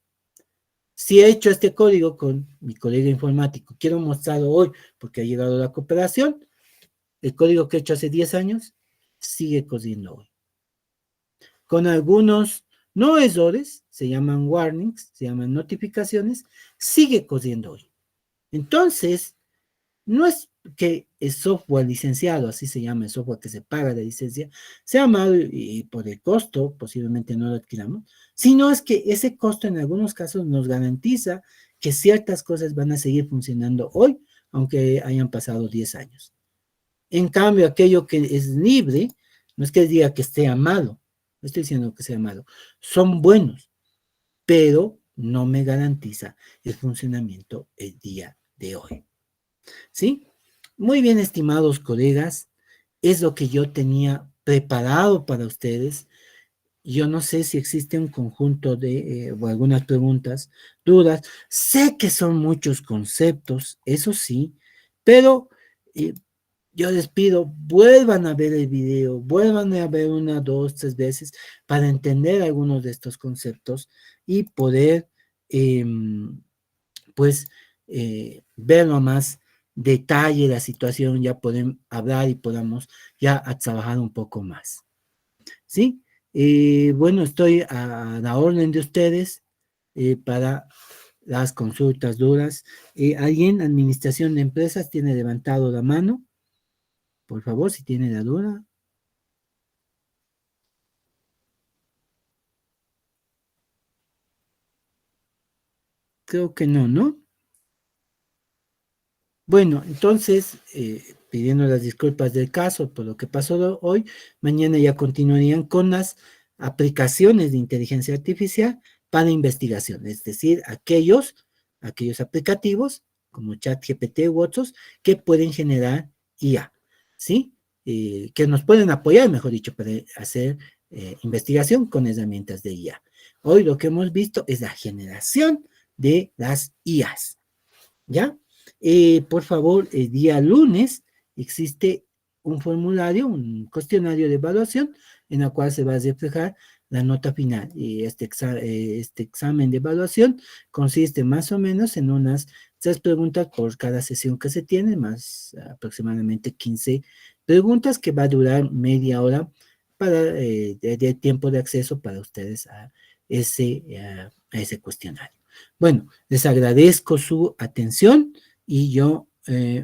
Si he hecho este código con mi colega informático, quiero mostrarlo hoy porque ha llegado la cooperación, el código que he hecho hace 10 años sigue corriendo hoy. Con algunos no errores, se llaman warnings, se llaman notificaciones, sigue corriendo hoy. Entonces, no es que el software licenciado, así se llama el software que se paga la licencia, sea malo y por el costo posiblemente no lo adquiramos, sino es que ese costo en algunos casos nos garantiza que ciertas cosas van a seguir funcionando hoy, aunque hayan pasado 10 años. En cambio, aquello que es libre, no es que diga que esté malo, no estoy diciendo que sea malo, son buenos, pero no me garantiza el funcionamiento el día de hoy. ¿Sí? Muy bien, estimados colegas, es lo que yo tenía preparado para ustedes. Yo no sé si existe un conjunto de o algunas preguntas, dudas. Sé que son muchos conceptos, eso sí, pero yo les pido, vuelvan a ver el video, vuelvan a ver una, dos, tres veces para entender algunos de estos conceptos y poder, pues, ver a más detalle la situación, ya podemos hablar y podamos ya a trabajar un poco más. ¿Sí? Bueno, estoy a la orden de ustedes para las consultas duras. ¿Alguien, administración de empresas, tiene levantado la mano? Por favor, si tiene la duda. Creo que no, ¿no? Bueno, entonces, pidiendo las disculpas del caso por lo que pasó hoy, mañana ya continuarían con las aplicaciones de inteligencia artificial para investigación, es decir, aquellos aplicativos como ChatGPT u otros que pueden generar IA, ¿sí? Que nos pueden apoyar, mejor dicho, para hacer investigación con herramientas de IA. Hoy lo que hemos visto es la generación de las IAs, ¿ya? Por favor, el día lunes existe un formulario, un cuestionario de evaluación en el cual se va a reflejar la nota final. Y este examen de evaluación consiste más o menos en unas 3 preguntas por cada sesión que se tiene, más aproximadamente 15 preguntas que va a durar media hora para de tiempo de acceso para ustedes a ese cuestionario. Bueno, les agradezco su atención y yo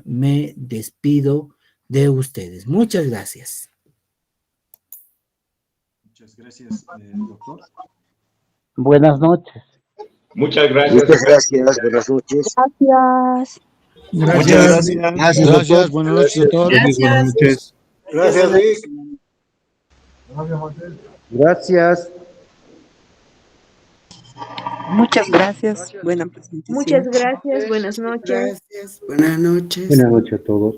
me despido de ustedes. Muchas gracias. Muchas gracias, doctor. Buenas noches. Muchas gracias. Muchas gracias, buenas noches. Gracias. Muchas gracias. Gracias, Gracias, doctor. buenas noches, doctor. Buenas noches. Gracias, Luis. Gracias. Muchas gracias. Buena presentación. Muchas gracias. Buenas noches. Gracias. Buenas noches. Buenas noches a todos.